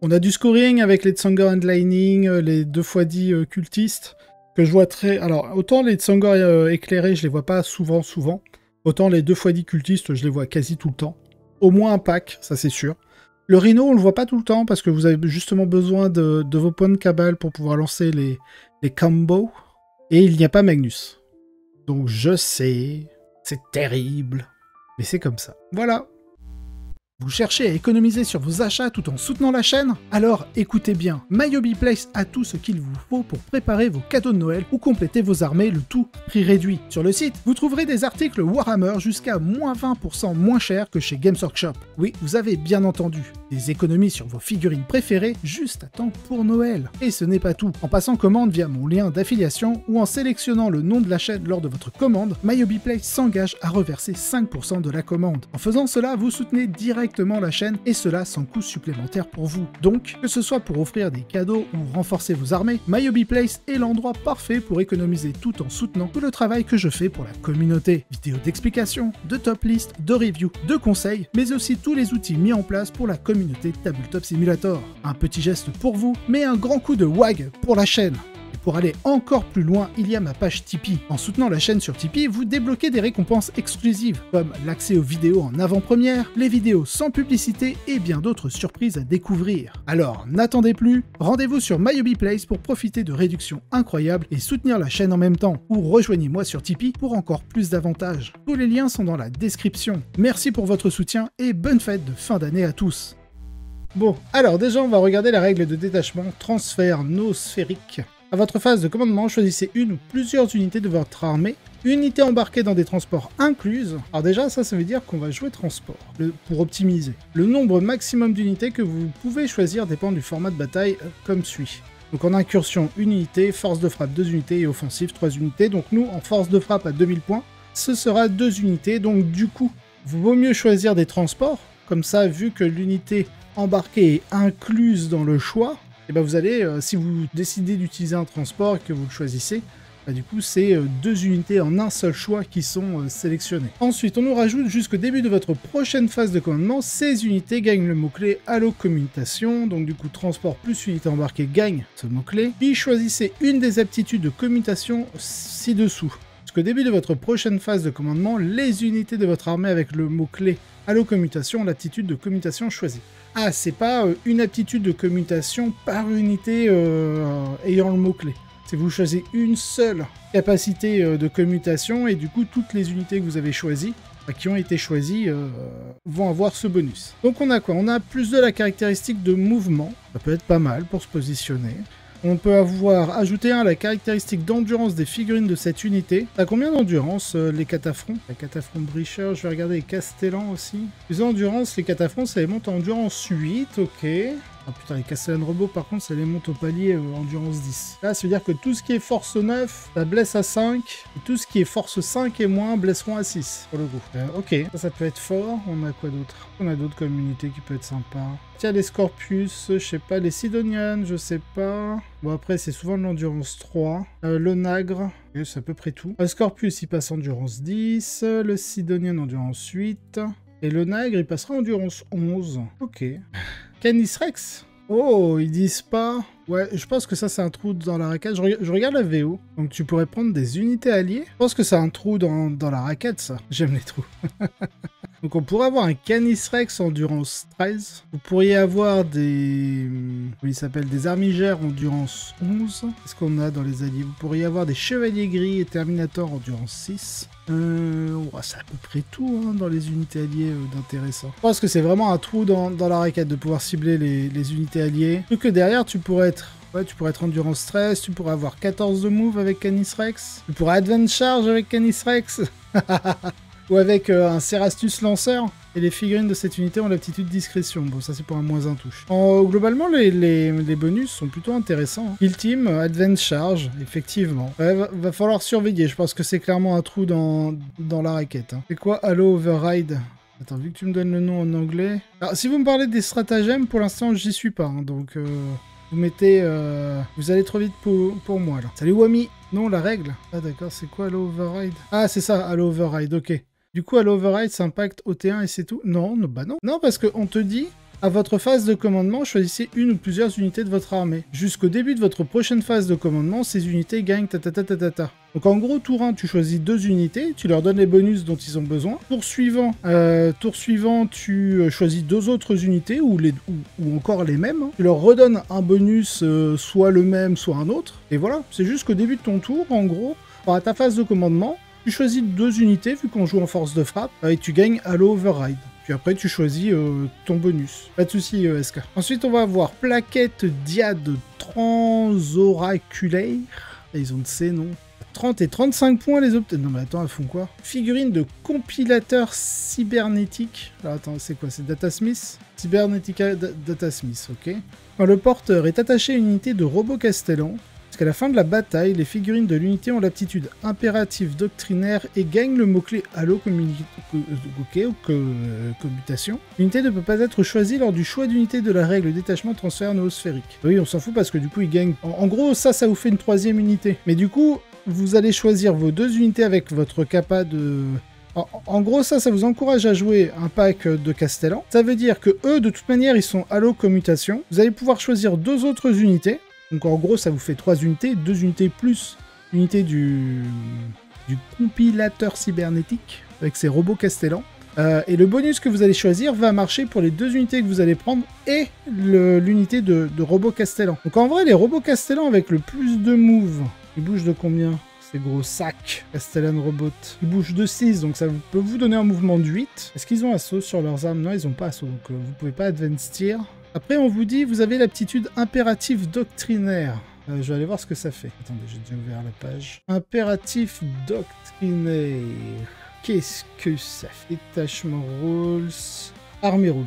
On a du scoring avec les Tsanger and Lightning, les 2x10 cultistes, que je vois très... Alors, autant les Tsanger éclairés, je les vois pas souvent, autant les 2x10 cultistes, je les vois quasi tout le temps. Au moins un pack, ça c'est sûr. Le Rhino, on le voit pas tout le temps, parce que vous avez justement besoin de vos points de cabale pour pouvoir lancer les combos. Et il n'y a pas Magnus. Donc je sais... C'est terrible, mais c'est comme ça. Voilà. Vous cherchez à économiser sur vos achats tout en soutenant la chaîne? Alors écoutez bien, MyHobby Place a tout ce qu'il vous faut pour préparer vos cadeaux de Noël ou compléter vos armées, le tout prix réduit. Sur le site, vous trouverez des articles Warhammer jusqu'à moins 20% moins chers que chez Games Workshop. Oui, vous avez bien entendu, des économies sur vos figurines préférées juste à temps pour Noël. Et ce n'est pas tout. En passant commande via mon lien d'affiliation ou en sélectionnant le nom de la chaîne lors de votre commande, MyHobby Place s'engage à reverser 5% de la commande. En faisant cela, vous soutenez directement la chaîne et cela sans coût supplémentaire pour vous. Donc, que ce soit pour offrir des cadeaux ou renforcer vos armées, MyHobby Place est l'endroit parfait pour économiser tout en soutenant tout le travail que je fais pour la communauté. Vidéos d'explications, de top list, de reviews, de conseils, mais aussi tous les outils mis en place pour la communauté Tabletop Simulator. Un petit geste pour vous, mais un grand coup de WAG pour la chaîne. Et pour aller encore plus loin, il y a ma page Tipeee. En soutenant la chaîne sur Tipeee, vous débloquez des récompenses exclusives, comme l'accès aux vidéos en avant-première, les vidéos sans publicité et bien d'autres surprises à découvrir. Alors, n'attendez plus, rendez-vous sur MyHobby Place pour profiter de réductions incroyables et soutenir la chaîne en même temps, ou rejoignez-moi sur Tipeee pour encore plus d'avantages. Tous les liens sont dans la description. Merci pour votre soutien et bonne fête de fin d'année à tous. Bon, alors déjà on va regarder la règle de détachement transfert nosphérique. À votre phase de commandement, choisissez une ou plusieurs unités de votre armée, unités embarquées dans des transports incluses. Alors déjà, ça veut dire qu'on va jouer transport, pour optimiser. Le nombre maximum d'unités que vous pouvez choisir dépend du format de bataille, comme suit. Donc en incursion, 1 unité, force de frappe 2 unités et offensive 3 unités. Donc nous, en force de frappe à 2000 points, ce sera 2 unités. Donc du coup, il vaut mieux choisir des transports. Comme ça, vu que l'unité embarquée est incluse dans le choix, et ben vous allez, si vous décidez d'utiliser un transport et que vous le choisissez, bah du coup c'est 2 unités en un seul choix qui sont sélectionnées. Ensuite, on nous rajoute jusqu'au début de votre prochaine phase de commandement, ces unités gagnent le mot-clé Allo Commutation, donc du coup transport plus unité embarquée gagne ce mot-clé. Puis choisissez une des aptitudes de commutation ci-dessous. Jusqu'au début de votre prochaine phase de commandement, les unités de votre armée avec le mot-clé Allo Commutation ont l'aptitude de commutation choisie. Ah, c'est pas une aptitude de commutation par unité ayant le mot-clé. C'est vous choisissez une seule capacité de commutation et du coup toutes les unités que vous avez choisies, qui ont été choisies, vont avoir ce bonus. Donc on a quoi? On a plus de la caractéristique de mouvement, ça peut être pas mal pour se positionner. On peut avoir ajouté la caractéristique d'endurance des figurines de cette unité. T'as combien d'endurance les cataphrons? La cataphrone Bricher, je vais regarder les Castellans aussi. Les endurances, les cataphrons, ça les monte en endurance 8, ok. Ah putain, les Castellan robots, par contre, ça les monte au palier endurance 10. Là, ça veut dire que tout ce qui est force 9, ça blesse à 5. Et tout ce qui est force 5 et moins blesseront à 6, pour le coup. Ok, ça peut être fort. On a quoi d'autre? On a d'autres communautés qui peuvent être sympas. Tiens, les Scorpius, je sais pas. Les Sidonians, je sais pas. Bon, après, c'est souvent de l'endurance 3. Le Nagre, c'est à peu près tout. Le Scorpius, il passe endurance 10. Le Sidonian, endurance 8. Et le Nagre, il passera endurance 11. Ok. Canis Rex? Oh, ils disent pas... Ouais, je pense que ça, c'est un trou dans la raquette. Je regarde la VO. Donc, tu pourrais prendre des unités alliées. Je pense que c'est un trou dans la raquette, ça. J'aime les trous. Donc, on pourrait avoir un Canis Rex endurance 13. Vous pourriez avoir des... Comment il s'appelle? Des Armigères endurance 11. Qu'est-ce qu'on a dans les alliés? Vous pourriez avoir des Chevaliers Gris et Terminator endurance 6. C'est à peu près tout hein, dans les unités alliées d'intéressant. Je pense que c'est vraiment un trou dans la raquette de pouvoir cibler les unités alliées. Plus que derrière, tu pourrais être... Ouais, tu pourrais être endurance 13, tu pourrais avoir 14 de move avec Canis Rex. Tu pourrais advance charge avec Canis Rex. Ou avec un Cerastus lanceur. Et les figurines de cette unité ont l'aptitude discrétion. Bon, ça c'est pour un -1 touche. Globalement, les bonus sont plutôt intéressants. Kill Team, Advance Charge, effectivement. Ouais, va falloir surveiller. Je pense que c'est clairement un trou dans la raquette. Hein. C'est quoi Halo Override? Attends, vu que tu me donnes le nom en anglais... Alors, si vous me parlez des stratagèmes, pour l'instant, j'y suis pas. Hein, donc, vous mettez... Vous allez trop vite pour moi, là. Salut, Wami. Non, la règle. Ah, d'accord, c'est quoi Halo Override? Ah, c'est ça, Halo Override, ok. Du coup, Halo Override, ça impacte OT1 et c'est tout? Non, bah non. Non, parce qu'on te dit... À votre phase de commandement, choisissez une ou plusieurs unités de votre armée. Jusqu'au début de votre prochaine phase de commandement, ces unités gagnent ta. Donc en gros, tour 1, tu choisis 2 unités, tu leur donnes les bonus dont ils ont besoin. Tour suivant, tu choisis 2 autres unités, ou encore les mêmes. Hein. Tu leur redonnes un bonus, soit le même, soit un autre. Et voilà, c'est juste qu'au début de ton tour, en gros, à ta phase de commandement, tu choisis 2 unités, vu qu'on joue en force de frappe, et tu gagnes Halo Override. Puis après, tu choisis ton bonus. Pas de soucis, SK. Ensuite, on va avoir plaquette diade transoraculaire. Et ils ont de ces noms. 30 et 35 points les obtenir. Non mais attends, elles font quoi? Figurine de compilateur cybernétique. Alors attends, c'est quoi? C'est Datasmith? Cybernetica Datasmith, ok. Quand le porteur est attaché à une unité de robot Castellan, jusqu'à la fin de la bataille, les figurines de l'unité ont l'aptitude impérative doctrinaire et gagnent le mot-clé Halo commutation. L'unité ne peut pas être choisie lors du choix d'unité de la règle détachement transfert noosphérique. Oui, on s'en fout parce que du coup, ils gagnent... En gros, ça vous fait une 3e unité. Mais du coup, vous allez choisir vos 2 unités avec votre capa de... En gros, ça vous encourage à jouer un pack de Castellan. Ça veut dire que eux, de toute manière, ils sont Halo commutation. Vous allez pouvoir choisir 2 autres unités. Donc en gros, ça vous fait 3 unités, 2 unités plus l'unité du compilateur cybernétique avec ses robots Castellan. Et le bonus que vous allez choisir va marcher pour les 2 unités que vous allez prendre et l'unité de robots Castellan. Donc en vrai, les robots Castellan avec le plus de move, ils bougent de combien? Ces gros sacs Castellan Robot. Ils bougent de 6, donc ça peut vous donner un mouvement de 8. Est-ce qu'ils ont assaut sur leurs armes? Non, ils n'ont pas assaut, donc vous pouvez pas advance tier. Après, on vous dit, vous avez l'aptitude impérative doctrinaire. Je vais aller voir ce que ça fait. Attendez, j'ai déjà ouvert la page. Impératif doctrinaire. Qu'est-ce que ça fait? Détachement rules. Army rules.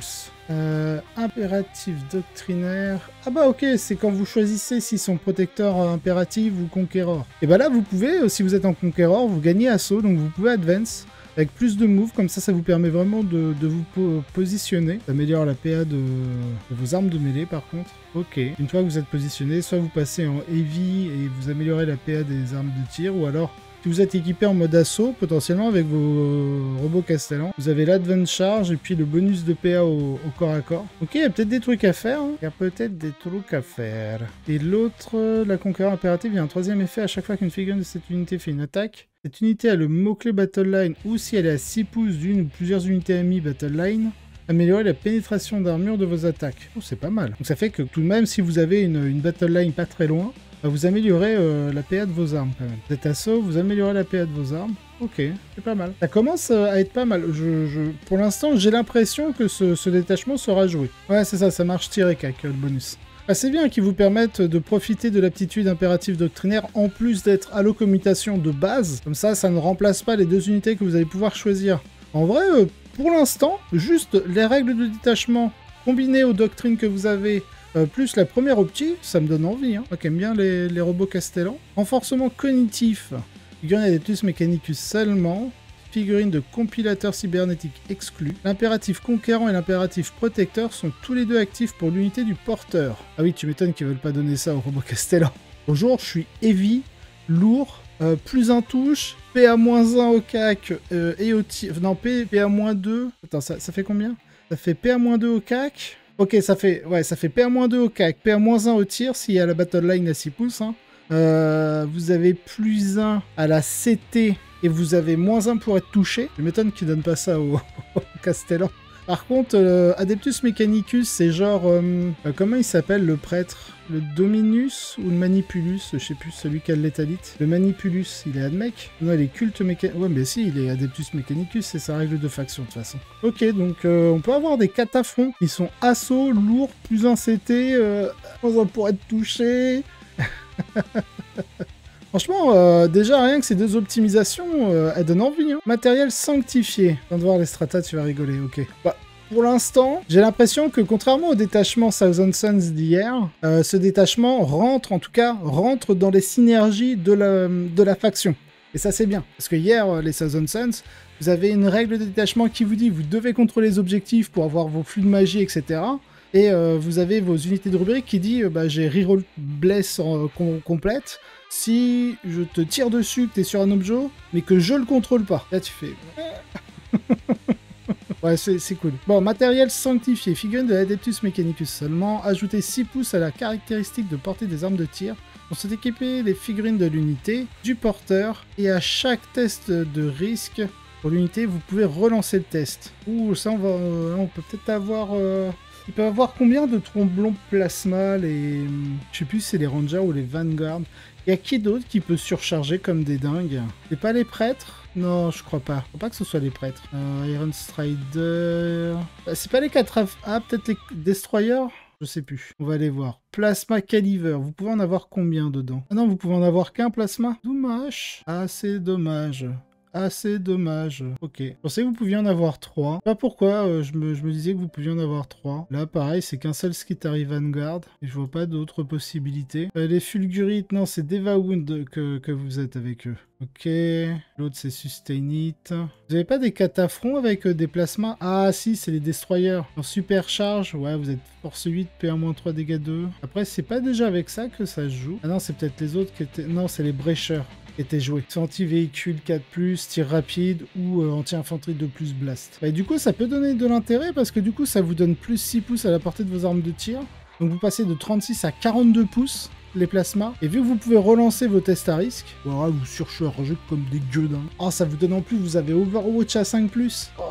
Impératif doctrinaire. Ah bah ok, c'est quand vous choisissez s'ils sont protecteurs impératifs ou conquérants. Et bah là, vous pouvez, si vous êtes en conquérant, vous gagnez assaut, donc vous pouvez advance. Avec plus de move, comme ça vous permet vraiment de vous positionner. Ça améliore la PA de vos armes de mêlée par contre. Ok, une fois que vous êtes positionné, soit vous passez en heavy et vous améliorez la PA des armes de tir, ou alors si vous êtes équipé en mode assaut, potentiellement avec vos robots Castellan, vous avez l'advance charge et puis le bonus de PA au corps à corps. Ok, il y a peut-être des trucs à faire. Hein. Il y a peut-être des trucs à faire. Et l'autre, la conquérant impérative, il y a un 3e effet à chaque fois qu'une figurine de cette unité fait une attaque. Cette unité a le mot-clé Battle Line ou si elle est à 6 pouces d'une ou plusieurs unités amies Battle Line, améliorer la pénétration d'armure de vos attaques. Oh, c'est pas mal. Donc ça fait que tout de même, si vous avez une Battle Line pas très loin, vous améliorez la PA de vos armes quand même. Vous êtes assaut, vous améliorez la PA de vos armes. Ok, c'est pas mal. Ça commence à être pas mal. Pour l'instant, j'ai l'impression que ce détachement sera joué. Ouais, c'est ça marche tiré cac, le bonus. C'est bien qu'ils vous permettent de profiter de l'aptitude impérative doctrinaire en plus d'être Halo commutation de base. Comme ça ne remplace pas les 2 unités que vous allez pouvoir choisir. En vrai, pour l'instant, juste les règles de détachement combinées aux doctrines que vous avez, plus la première opti, ça me donne envie. Hein. Moi qui aime bien les robots Castellan. Renforcement cognitif. Figurine Adeptus Mechanicus seulement. Figurine de compilateur cybernétique exclu. L'impératif conquérant et l'impératif protecteur sont tous les 2 actifs pour l'unité du porteur. Ah oui, tu m'étonnes qu'ils veulent pas donner ça au robot Castellan. Bonjour, je suis heavy, lourd, plus 1 touche, PA-1 au CAC et au tir. Non, PA-2. Attends, ça fait combien? Ça fait PA-2 au CAC. Ok, ça fait PA-2 au CAC, PA-1 au tir s'il y a la battle line à 6 pouces. Hein. Vous avez plus 1 à la CT. Et vous avez -1 pour être touché. Je m'étonne qu'ils donnent pas ça au Castellan. Par contre, Adeptus Mechanicus, c'est genre... comment il s'appelle le prêtre? Le Dominus ou le Manipulus? Je sais plus, celui qui a le létalite. Le Manipulus, il est admec? Non, il est culte Mechanicus. Ouais, mais si, il est Adeptus Mechanicus, c'est sa règle de faction de toute façon. Ok, donc on peut avoir des cataphrons. Ils sont assaut, lourd, plus 1 CT, -1 pour être touché. Franchement, déjà rien que ces deux optimisations, elles donnent envie. Hein. Matériel sanctifié. Viens de voir les stratas, tu vas rigoler, ok. Bah, pour l'instant, j'ai l'impression que contrairement au détachement Thousand Suns d'hier, ce détachement rentre dans les synergies de la faction. Et ça, c'est bien. Parce que hier, les Thousand Suns, vous avez une règle de détachement qui vous dit vous devez contrôler les objectifs pour avoir vos flux de magie, etc. Et vous avez vos unités de rubrique qui dit j'ai reroll bless complète si je te tire dessus, que tu es sur un objet, mais que je le contrôle pas. Là, tu fais... Ouais, c'est cool. Bon, matériel sanctifié. Figurine de l'Adeptus Mechanicus seulement. Ajouter 6 pouces à la caractéristique de portée des armes de tir. On s'est équipé les figurines de l'unité, du porteur, et à chaque test de risque pour l'unité, vous pouvez relancer le test. Ouh, ça, on peut peut-être avoir... Il peut avoir combien de tromblons plasma, les... Je sais plus si c'est les Rangers ou les Vanguard. Il y a qui d'autre qui peut surcharger comme des dingues? C'est pas les prêtres? Non, je crois pas. Je crois pas que ce soit les prêtres. Iron Strider... c'est pas les 4... Ah, peut-être les Destroyers? Je sais plus. On va aller voir. Plasma Caliver. Vous pouvez en avoir combien dedans? Ah non, vous pouvez en avoir qu'un plasma? Dommage. Ah, c'est dommage. Assez dommage. Ok. Je pensais que vous pouviez en avoir 3. Pas pourquoi, je me disais que vous pouviez en avoir 3. Là, pareil, c'est qu'un seul Skitari Vanguard. Et je vois pas d'autres possibilités. Les Fulgurites, non, c'est Devawound que vous êtes avec eux. Ok. L'autre, c'est Sustain It. Vous avez pas des cataphrons avec des plasmas? Ah, si, c'est les Destroyers. En supercharge, ouais, vous êtes force 8, P1-3, dégâts 2. Après, c'est pas déjà avec ça que ça se joue. Ah non, c'est peut-être les autres qui étaient... Non, c'est les Breachers. Était joué. Anti-véhicule 4+, tir rapide ou anti-infanterie 2+, blast. Et du coup, ça peut donner de l'intérêt parce que du coup, ça vous donne plus 6 pouces à la portée de vos armes de tir. Donc vous passez de 36 à 42 pouces les plasmas. Et vu que vous pouvez relancer vos tests à risque, voilà, vous surchargez comme des gueudins. Oh, ça vous donne en plus, vous avez Overwatch à 5+. Oh,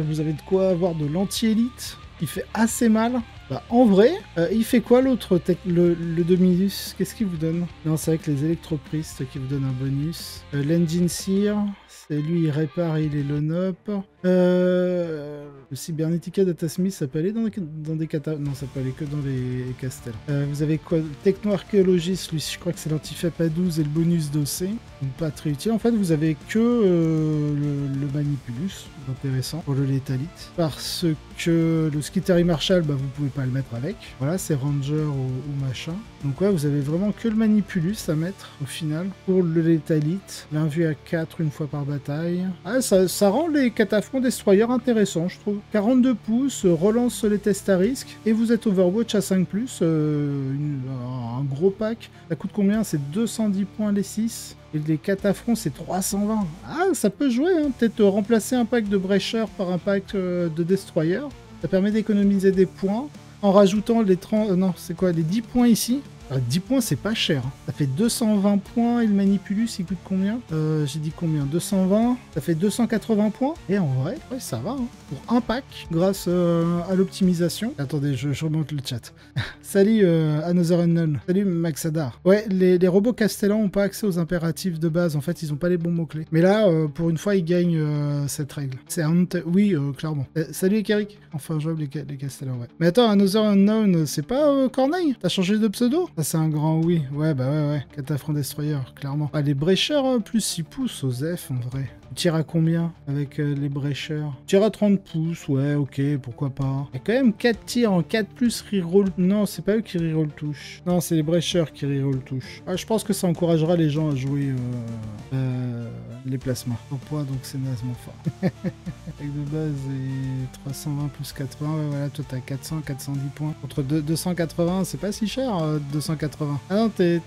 vous avez de quoi avoir de l'anti-élite. Il fait assez mal. Bah, en vrai, il fait quoi l'autre, le Dominus? Qu'est-ce qu'il vous donne? Non, c'est avec les électropristes qui vous donnent un bonus. L'Engine Seer, c'est lui, il répare, il est lone-up. Le Cybernetica Datasmith, ça peut aller dans des non, ça peut aller que dans les castels. Vous avez quoi? Techno-archéologiste, lui, je crois que c'est l'antifep à 12 et le bonus d'OC. Donc pas très utile. En fait, vous avez que le Manipulus, intéressant, pour le Léthalite. Parce que le Skitari Marshall, bah, vous pouvez pas le mettre avec. Voilà, c'est Ranger ou machin. Donc ouais, vous avez vraiment que le Manipulus à mettre, au final, pour le Léthalite. L'invue à 4 une fois par bataille. Ah, ça rend les cataphrons destroyers intéressants, je trouve. 42 pouces, relance les tests à risque, et vous êtes Overwatch à 5+, un gros pack. Ça coûte combien? C'est 210 points les 6. Et les cataphrons, c'est 320. Ah, ça peut jouer, hein. Peut-être remplacer un pack de Breacher par un pack de Destroyer. Ça permet d'économiser des points en rajoutant les 30... non, c'est quoi? Les 10 points ici. Alors, 10 points, c'est pas cher. Ça fait 220 points et le Manipulus, il coûte combien? J'ai dit combien? 220. Ça fait 280 points. Et en vrai, ouais, ça va. Hein. Pour un pack, grâce à l'optimisation. Attendez, je remonte le chat. Salut Another Unknown. Salut Maxadar. Ouais, les robots castellans n'ont pas accès aux impératifs de base. En fait, ils n'ont pas les bons mots-clés. Mais là, pour une fois, ils gagnent cette règle. C'est un... Oui, clairement. Salut Ekeric. Enfin, jouable les castellans, ouais. Mais attends, Another Unknown, c'est pas Corneille? T'as changé de pseudo? Ça, c'est un grand oui. Ouais, bah ouais. Cataphrone Destroyer, clairement. Ah, les Breachers, plus 6 pouces aux F, en vrai. Tu tires à combien avec les Breachers? Tu tires à 30 pouces, ouais, ok, pourquoi pas. Il y a quand même 4 tirs en 4+, reroll... Non, c'est pas eux qui reroll touche. Non, c'est les Breachers qui reroll touche. Ah, je pense que ça encouragera les gens à jouer les plasmas. Au point, donc c'est nazement fort. Avec de base, et 320 plus 80, ouais, voilà, toi t'as 400, 410 points. Contre 280, c'est pas si cher, 280. Ah non, t'es...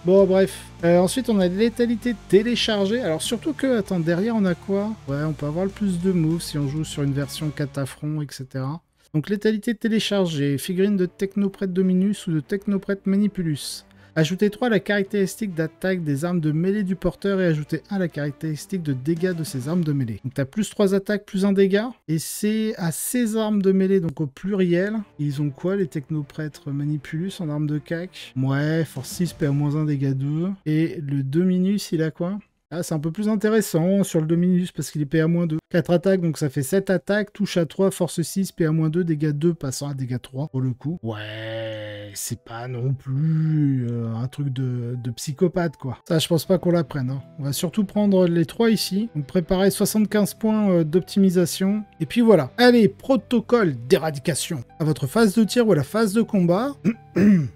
Bon, bref. Ensuite, on a létalité téléchargée. Alors, surtout que, attends, derrière, on a quoi? Ouais, on peut avoir le plus de moves si on joue sur une version cataphrone, etc. Donc, létalité téléchargée. Figurine de Technoprète Dominus ou de Technoprète Manipulus. Ajoutez 3 à la caractéristique d'attaque des armes de mêlée du porteur et ajoutez 1 à la caractéristique de dégâts de ses armes de mêlée. Donc t'as plus 3 attaques, plus 1 dégât. Et c'est à ces armes de mêlée, donc au pluriel. Ils ont quoi les technoprêtres Manipulus en armes de cac? Ouais, force 6, PA-1, dégâts 2. Et le Dominus, il a quoi? Ah, c'est un peu plus intéressant sur le Dominus parce qu'il est PA-2. 4 attaques, donc ça fait 7 attaques, touche à 3, force 6, PA-2, dégâts 2, passant à dégâts 3 pour le coup. Ouais, c'est pas non plus un truc de psychopathe, quoi. Ça, je pense pas qu'on la prenne. Hein. On va surtout prendre les 3 ici. Donc préparer 75 points d'optimisation. Et puis voilà. Allez, protocole d'éradication. À votre phase de tir ou à la phase de combat, une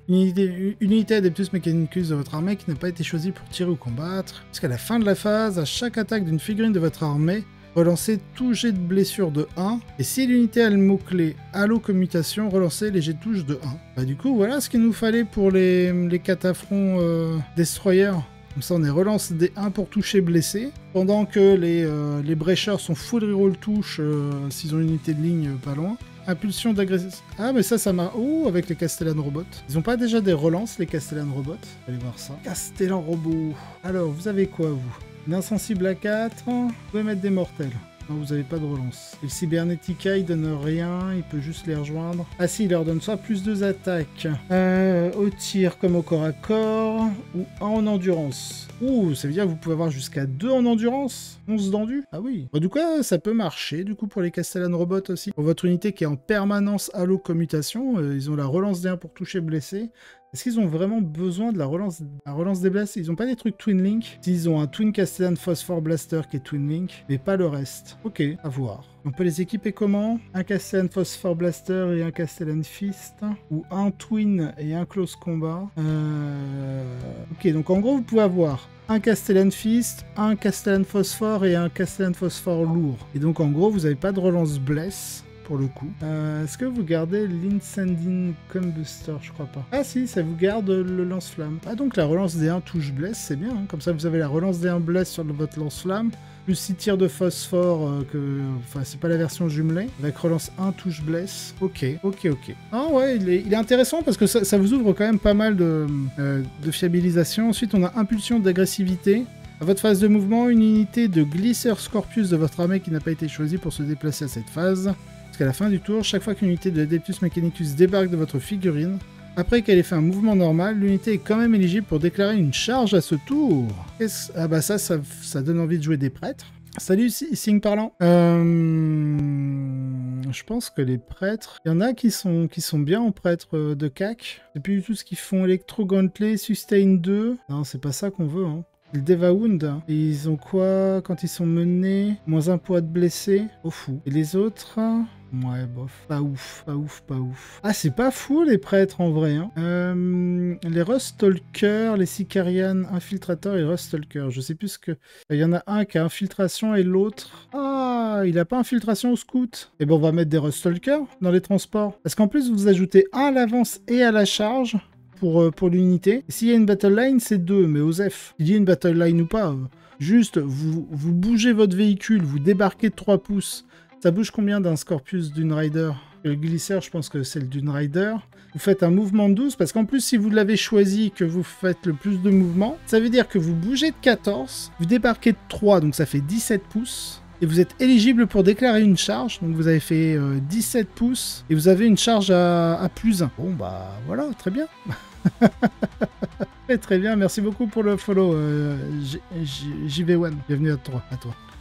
unité Adeptus Mechanicus de votre armée qui n'a pas été choisie pour tirer ou combattre. Jusqu'à la fin de la phase, à chaque attaque d'une figurine de votre armée, relancez tout jet de blessure de 1. Et si l'unité a le mot-clé Halo Commutation, relancez les jets de touche de 1. Bah, du coup, voilà ce qu'il nous fallait pour les cataphrons destroyers. Comme ça, on est relance des 1 pour toucher blessé. Pendant que les brécheurs sont full reroll touche s'ils ont une unité de ligne pas loin. Impulsion d'agression. Ah, mais ça m'a... Oh, avec les Castellan Robots. Ils ont pas déjà des relances, les Castellan Robots? Allez voir ça. Castellan Robot. Alors, vous avez quoi, vous? Une insensible à 4. Vous pouvez mettre des mortels. Non, vous n'avez pas de relance. Et le Cybernetica, il donne rien, il peut juste les rejoindre. Ah si, il leur donne soit plus 2 attaques au tir comme au corps à corps, ou 1 en endurance. Ouh, ça veut dire que vous pouvez avoir jusqu'à 2 en endurance 11 d'endu. Ah oui. Bon, du coup, ça peut marcher, du coup, pour les Castellan Robots aussi. Pour votre unité qui est en permanence Halo Commutation, ils ont la relance des 1 pour toucher blessé. Est-ce qu'ils ont vraiment besoin de la relance des blesses? Ils ont pas des trucs Twin Link? Ils ont un Twin Castellan Phosphor Blaster qui est Twin Link, mais pas le reste. Ok, à voir. On peut les équiper comment? Un Castellan Phosphor Blaster et un Castellan Fist, ou un Twin et un Close Combat. Ok, donc en gros, vous pouvez avoir un Castellan Fist, un Castellan Phosphor et un Castellan Phosphor lourd. Et donc en gros, vous n'avez pas de relance bless. Pour le coup. Est-ce que vous gardez l'Incending Combustor? Je crois pas. Ah si, ça vous garde le lance-flamme. Ah donc la relance des 1 touche bless, c'est bien. Hein. Comme ça, vous avez la relance des 1 bless sur votre lance-flamme. Plus 6 tirs de phosphore, enfin c'est pas la version jumelée. Avec relance 1 touche bless. Ok. Ah ouais, il est intéressant parce que ça vous ouvre quand même pas mal de fiabilisation. Ensuite, on a impulsion d'agressivité. À votre phase de mouvement, une unité de Glisser Scorpius de votre armée qui n'a pas été choisie pour se déplacer à cette phase. Jusqu'à la fin du tour, chaque fois qu'une unité de Adeptus Mechanicus débarque de votre figurine, après qu'elle ait fait un mouvement normal, l'unité est quand même éligible pour déclarer une charge à ce tour. Ah bah ça donne envie de jouer des prêtres. Salut, signe parlant. Je pense que les prêtres, il y en a qui sont bien en prêtres de CAC. C'est plus du tout ce qu'ils font. Electro Gauntlet, Sustain 2. Non, c'est pas ça qu'on veut, hein. Le Devawound, hein. Et ils ont quoi quand ils sont menés? Moins 1 poids de blessé. Au fou. Et les autres? Ouais, bof. Pas ouf. Ah, c'est pas fou, les prêtres, en vrai. Hein. Les Rustalkers, les Sicarian Infiltrators et Rustalkers. Je sais plus ce que... Il y en a un qui a Infiltration et l'autre... Ah, il a pas Infiltration au scout. Et bon, on va mettre des Rustalkers dans les transports. Parce qu'en plus, vous ajoutez 1 à l'avance et à la charge... pour l'unité. S'il y a une battle line, c'est 2, mais Osef, il y a une battle line ou pas, juste, vous bougez votre véhicule, vous débarquez de 3 pouces. Ça bouge combien d'un Scorpius Dune Rider? Le Glisser, je pense que c'est le Dune Rider. Vous faites un mouvement de 12, parce qu'en plus, si vous l'avez choisi, que vous faites le plus de mouvements, ça veut dire que vous bougez de 14, vous débarquez de 3, donc ça fait 17 pouces. Et vous êtes éligible pour déclarer une charge. Donc vous avez fait 17 pouces. Et vous avez une charge à plus 1. Bon bah voilà, très bien. Très bien, merci beaucoup pour le follow JV1. Bienvenue à toi.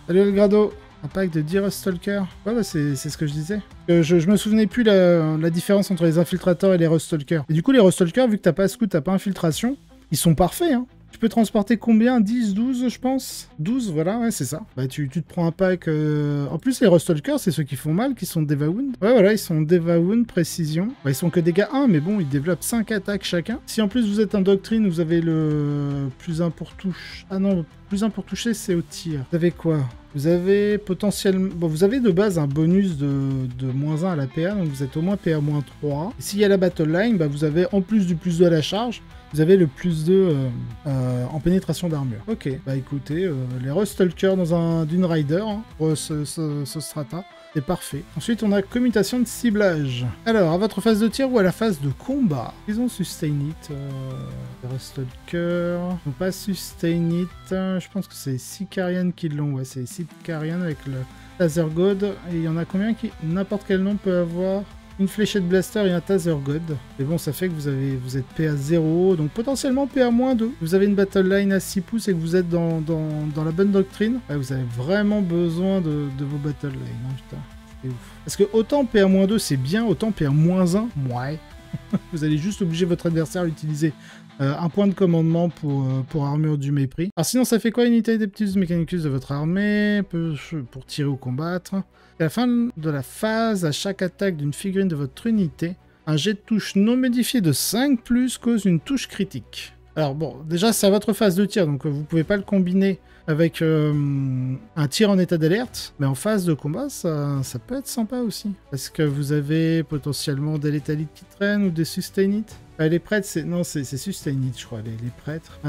Salut Elgrado. Un pack de 10 Rustalkers. Ouais bah c'est ce que je disais. Je me souvenais plus la différence entre les infiltrateurs et les Rustalkers. Et du coup les Rustalkers, vu que t'as pas scout, t'as pas infiltration, ils sont parfaits hein. Tu peux transporter combien? 10, 12 je pense? 12, voilà, ouais, c'est ça. Bah tu te prends un pack... En plus, les Rustalkers, c'est ceux qui font mal, qui sont Devawound. Ouais, voilà, ils sont Devawound, précision. Bah, ils sont que dégâts 1, mais bon, ils développent 5 attaques chacun. Si en plus vous êtes un Doctrine, vous avez le plus 1 pour touche... Ah non, plus 1 pour toucher, c'est au tir. Vous avez quoi? Vous avez potentiellement... Bon, vous avez de base un bonus de -1 à la PA, donc vous êtes au moins PA-3. Et s'il y a la Battle Line, bah, vous avez en plus du plus 2 à la charge, vous avez le plus 2 en pénétration d'armure. Ok, bah écoutez, les Rustalkers dans un Dune Rider, hein, pour ce strata, c'est parfait. Ensuite, on a commutation de ciblage. Alors, à votre phase de tir ou à la phase de combat? Ils ont Sustain It, les Rustalkers. Ils n'ont pas Sustain It, je pense que c'est Sicarian qui l'ont. Ouais, c'est Sicarian avec le Laser God. Et il y en a combien qui... N'importe quel nom peut avoir... une fléchette blaster et un taser god. Mais bon, ça fait que vous êtes PA 0, donc potentiellement PA -2. Vous avez une battle line à 6 pouces et que vous êtes dans la bonne doctrine. Ouais, vous avez vraiment besoin de vos battle lines, hein, putain. C'est ouf. Parce que autant PA -2 c'est bien, autant PA -1, ouais. Vous allez juste obliger votre adversaire à utiliser un point de commandement pour armure du mépris. Alors sinon, ça fait quoi, unité Adeptus Mechanicus de votre armée pour tirer ou combattre? À la fin de la phase, à chaque attaque d'une figurine de votre unité, un jet de touche non modifié de 5+, cause une touche critique. Alors bon, déjà c'est à votre phase de tir, donc vous pouvez pas le combiner avec un tir en état d'alerte, mais en phase de combat, ça peut être sympa aussi. Parce que vous avez potentiellement des létalites qui traînent ou des sustainites. Les prêtres, non, c'est sustainite, je crois, les prêtres.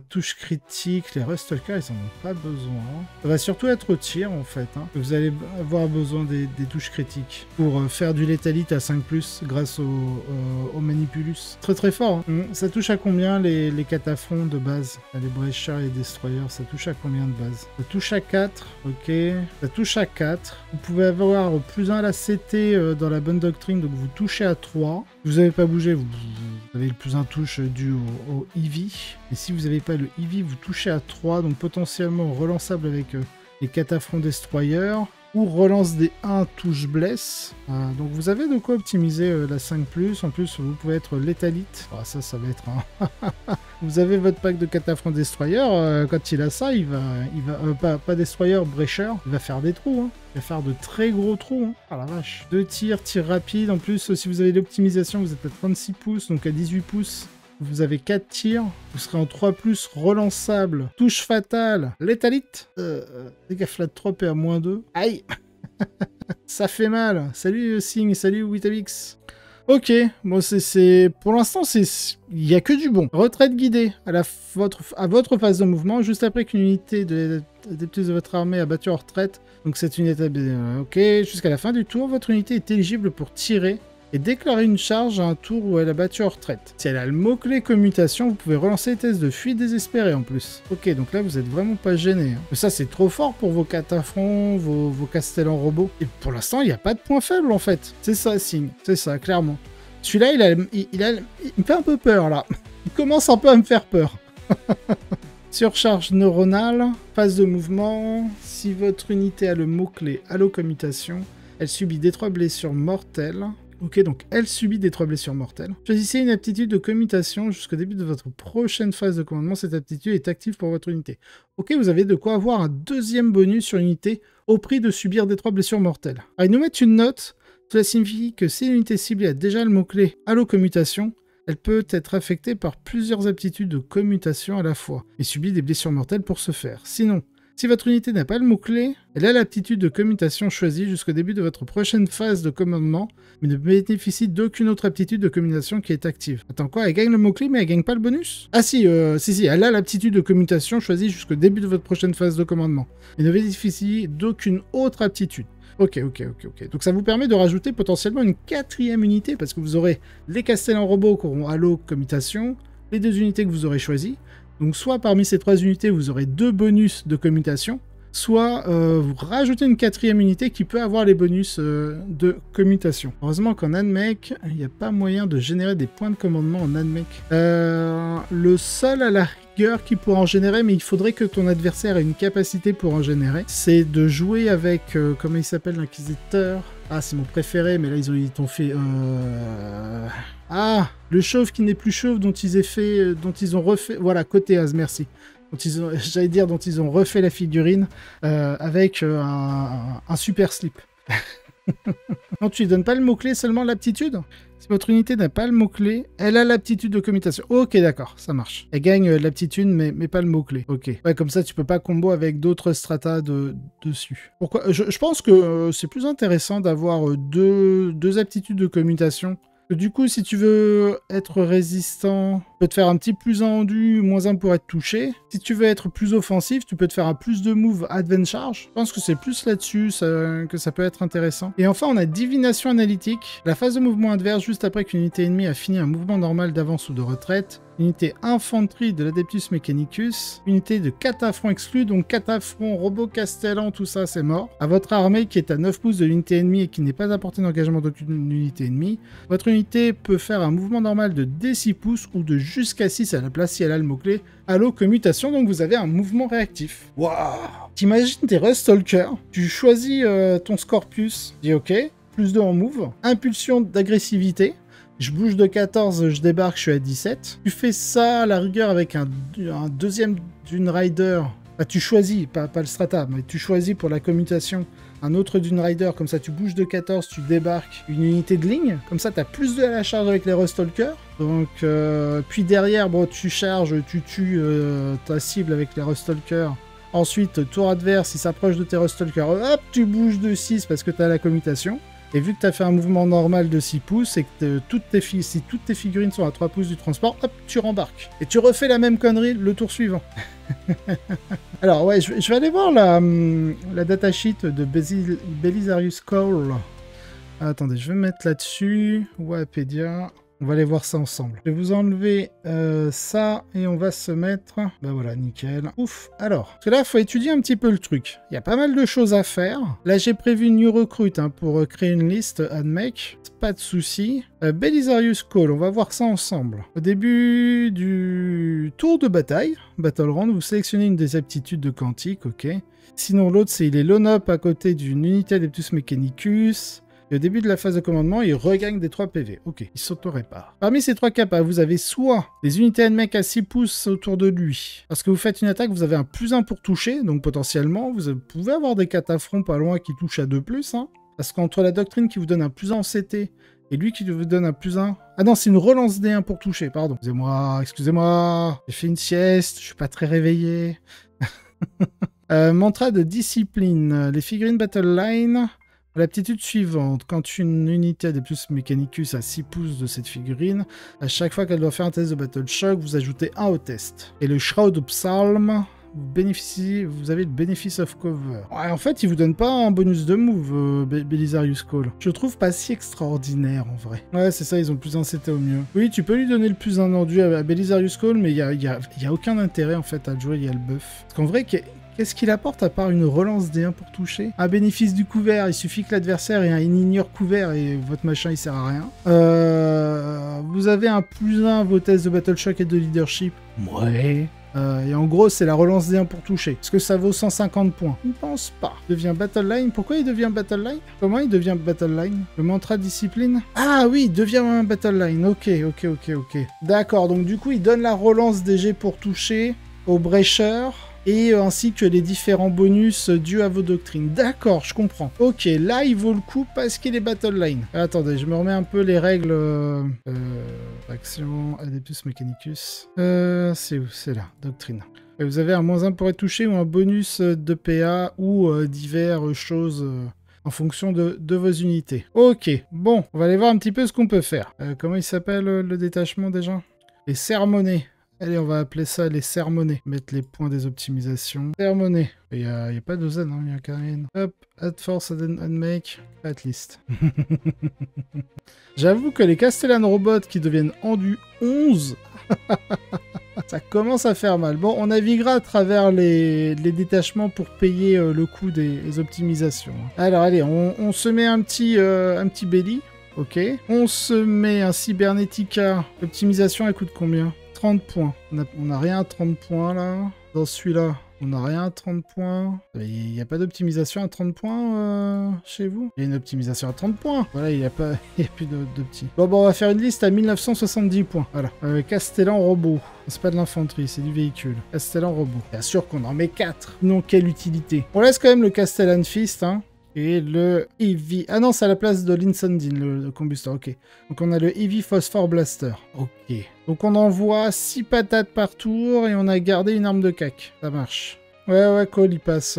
Touche critique, les Rustalkers, ils en ont pas besoin. Ça va surtout être au tir, en fait. Hein. Vous allez avoir besoin des touches critiques pour faire du létalite à 5+, grâce au Manipulus. Très très fort. Hein. Ça touche à combien les cataphrons de base? Les Breachers et les Destroyers, ça touche à combien de base? Ça touche à 4, ok. Ça touche à 4. Vous pouvez avoir +1 à la CT dans la bonne doctrine, donc vous touchez à 3. Vous n'avez pas bougé, vous avez le +1 touche dû au EV. Et si vous n'avez pas le EV, vous touchez à 3, donc potentiellement relançable avec les cataphrons destroyers. Ou relance des 1 touche bless. Donc vous avez de quoi optimiser la 5+. En plus, vous pouvez être létalite. Oh, ça va être un... Vous avez votre pack de cataphrons destroyer. Quand il a ça, il va pas destroyer, breacher. Il va faire des trous. Hein. Il va faire de très gros trous. Hein. Ah la vache. 2 tirs, tir rapide. En plus, si vous avez l'optimisation, vous êtes à 36 pouces, donc à 18 pouces. Vous avez 4 tirs, vous serez en 3+, relançable, touche fatale, létalite, dégâts flat 3 PA -2. Aïe. Ça fait mal. Salut Sing, salut Witabix. Ok, bon pour l'instant, il n'y a que du bon. Retraite guidée à votre phase de mouvement, juste après qu'une unité d'adeptus de votre armée a battu en retraite. Donc cette unité, ok, jusqu'à la fin du tour, votre unité est éligible pour tirer et déclarer une charge à un tour où elle a battu en retraite. Si elle a le mot-clé commutation, vous pouvez relancer les tests de fuite désespérée en plus. Ok, donc là, vous êtes vraiment pas gêné. Hein. Mais ça, c'est trop fort pour vos cataphrons, vos castellans robots. Et pour l'instant, il n'y a pas de point faible, en fait. C'est ça, Signe. C'est ça, clairement. Celui-là, il me fait un peu peur, là. Il commence un peu à me faire peur. Surcharge neuronale, phase de mouvement. Si votre unité a le mot-clé allocommutation, elle subit des 3 blessures mortelles. Ok, donc elle subit des 3 blessures mortelles. Choisissez une aptitude de commutation jusqu'au début de votre prochaine phase de commandement. Cette aptitude est active pour votre unité. Ok, vous avez de quoi avoir un deuxième bonus sur l'unité au prix de subir des 3 blessures mortelles. Alors, ils nous mettent une note. Cela signifie que si l'unité ciblée a déjà le mot-clé allocommutation, elle peut être affectée par plusieurs aptitudes de commutation à la fois et subit des blessures mortelles pour ce faire. Sinon, si votre unité n'a pas le mot-clé, elle a l'aptitude de commutation choisie jusqu'au début de votre prochaine phase de commandement, mais ne bénéficie d'aucune autre aptitude de commutation qui est active. Attends quoi, elle gagne le mot-clé mais elle gagne pas le bonus? Ah si, elle a l'aptitude de commutation choisie jusqu'au début de votre prochaine phase de commandement, mais ne bénéficie d'aucune autre aptitude. Ok. Donc ça vous permet de rajouter potentiellement une 4e unité, parce que vous aurez les castellans robots qui auront Halo commutation, les 2 unités que vous aurez choisies. Donc soit parmi ces 3 unités, vous aurez 2 bonus de commutation, soit vous rajoutez une 4e unité qui peut avoir les bonus de commutation. Heureusement qu'en AdMech, il n'y a pas moyen de générer des points de commandement en AdMech. Le seul à la rigueur qui pourra en générer, mais il faudrait que ton adversaire ait une capacité pour en générer, c'est de jouer avec, comment il s'appelle, l'Inquisiteur. Ah, c'est mon préféré, mais là, ils t'ont fait... Ah, le chauve qui n'est plus chauve, dont ils ont refait... Voilà, côté Az, merci. J'allais dire dont ils ont refait la figurine avec un super slip. Non, tu lui donnes pas le mot-clé, seulement l'aptitude? Si votre unité n'a pas le mot-clé, elle a l'aptitude de commutation. Ok, d'accord, ça marche. Elle gagne l'aptitude, mais pas le mot-clé. Ok. Ouais, comme ça, tu peux pas combo avec d'autres stratas dessus. Pourquoi? Je pense que c'est plus intéressant d'avoir deux aptitudes de commutation. Du coup, si tu veux être résistant, tu peux te faire un petit +1 endu, -1 pour être touché. Si tu veux être plus offensif, tu peux te faire un plus de move advance charge. Je pense que c'est plus là-dessus que ça peut être intéressant. Et enfin, on a divination analytique. La phase de mouvement adverse juste après qu'une unité ennemie a fini un mouvement normal d'avance ou de retraite unité infanterie de l'Adeptus Mechanicus, unité de cataphront exclu, donc cataphront, robot castellan, tout ça c'est mort. À votre armée qui est à 9 pouces de l'unité ennemie et qui n'est pas à portée d'engagement d'aucune unité ennemie, votre unité peut faire un mouvement normal de D6 pouces ou de jusqu'à 6 à la place si elle a le mot-clé Halo Commutation, donc vous avez un mouvement réactif. Waouh! T'imagines tes Rustalkers, tu choisis ton Scorpius, dis ok, plus 2 en move, impulsion d'agressivité, je bouge de 14, je débarque, je suis à 17. Tu fais ça à la rigueur avec un deuxième Dune Rider. Bah, tu choisis, pas le strata, mais tu choisis pour la commutation un autre Dune Rider. Comme ça, tu bouges de 14, tu débarques une unité de ligne. Comme ça, tu as plus de à la charge avec les Rustalkers. Donc, puis derrière, bon, tu charges, tu tues ta cible avec les Rustalkers. Ensuite, tour adverse, il s'approche de tes Rustalkers. Hop, tu bouges de 6 parce que tu as la commutation. Et vu que tu as fait un mouvement normal de 6 pouces et que si toutes tes figurines sont à 3 pouces du transport, hop, tu rembarques. Et tu refais la même connerie le tour suivant. Alors ouais, je vais aller voir la datasheet de Belisarius Cole. Attendez, je vais me mettre là-dessus. Wikipédia. On va aller voir ça ensemble. Je vais vous enlever ça et on va se mettre... Bah voilà, nickel. Ouf. Alors, parce que là, il faut étudier un petit peu le truc. Il y a pas mal de choses à faire. Là, j'ai prévu une new recruit pour créer une liste AdMech. Pas de souci. Belisarius Cole, on va voir ça ensemble. Au début du tour de bataille, Battle Round, vous sélectionnez une des aptitudes de quantique, ok. Sinon, l'autre, c'est il est lone-up à côté d'une unité Adeptus Mechanicus. Et au début de la phase de commandement, il regagne des 3 PV. Ok, il s'auto-répare. Parmi ces 3 capas, vous avez soit des unités AdMech à 6 pouces autour de lui. Parce que vous faites une attaque, vous avez un +1 pour toucher. Donc potentiellement, vous pouvez avoir des cataphrons pas loin qui touchent à 2+. Hein, parce qu'entre la doctrine qui vous donne un +1 en CT et lui qui vous donne un +1... Ah non, c'est une relance D1 pour toucher, pardon. Excusez-moi. J'ai fait une sieste, je suis pas très réveillé. Mantra de discipline. Les figurines Battle Line... L'aptitude suivante, quand une unité Adeptus Mechanicus a 6 pouces de cette figurine, à chaque fois qu'elle doit faire un test de Battle Shock, vous ajoutez 1 au test. Et le Shroud of Psalm, vous avez le Benefit of Cover. Ouais, en fait, il vous donne pas un bonus de move, Belisarius Cole. Je trouve pas si extraordinaire, en vrai. Ouais, c'est ça, ils ont +1 CT au mieux. Oui, tu peux lui donner le +1 endu à Belisarius Cole, mais il y a aucun intérêt, en fait, à le jouer, il y a le buff. Parce qu'en vrai, qu'est-ce qu'il apporte à part une relance D1 pour toucher? Un bénéfice du couvert, il suffit que l'adversaire ait un ignore couvert et votre machin il sert à rien. Vous avez un +1 à vos tests de Battle Shock et de Leadership. Ouais. Et en gros, c'est la relance D1 pour toucher. Est-ce que ça vaut 150 points? Je ne pense pas. Il devient Battle Line. Pourquoi il devient Battle Line? Comment il devient Battle Line? Le mantra discipline? Ah oui, il devient un Battle Line. Ok. D'accord, donc du coup, il donne la relance DG pour toucher au Breacher. Et ainsi que les différents bonus dus à vos doctrines. D'accord, je comprends. Ok, là, il vaut le coup parce qu'il est Battle Line. Attendez, je me remets un peu les règles... Action, Adeptus Mechanicus... c'est où? C'est là, doctrine. Et vous avez un -1 pour être touché ou un bonus de PA ou diverses choses... en fonction de vos unités. Ok, bon, on va aller voir un petit peu ce qu'on peut faire. Comment il s'appelle le détachement déjà? Les sermonnés. Allez, on va appeler ça les sermonnés. Mettre les points des optimisations. Sermonnés. Il n'y a pas de Z, hein, il y a qu'un N. Hop, add force, add make, at list. J'avoue que les Castellan Robots qui deviennent endu 11, ça commence à faire mal. Bon, on naviguera à travers les détachements pour payer le coût des optimisations. Alors, allez, on se met un petit belly. Ok. On se met un Cybernetica. L'optimisation, elle coûte combien? 30 points. On n'a rien à 30 points, là. Dans celui-là, on n'a rien à 30 points. Il n'y a pas d'optimisation à 30 points chez vous? Il y a une optimisation à 30 points. Voilà, il n'y a plus de petits. Bon, on va faire une liste à 1970 points. Voilà. Castellan Robot. C'est pas de l'infanterie, c'est du véhicule. Castellan Robot. Bien sûr qu'on en met 4. Non, quelle utilité. On laisse quand même le Castellan Fist, hein. Et le Heavy... Ah non, c'est à la place de l'Insundine, le combusteur, ok. Donc on a le Heavy Phosphore Blaster. Ok. Donc on envoie 6 patates par tour et on a gardé une arme de cac. Ça marche. Ouais, Cole, il passe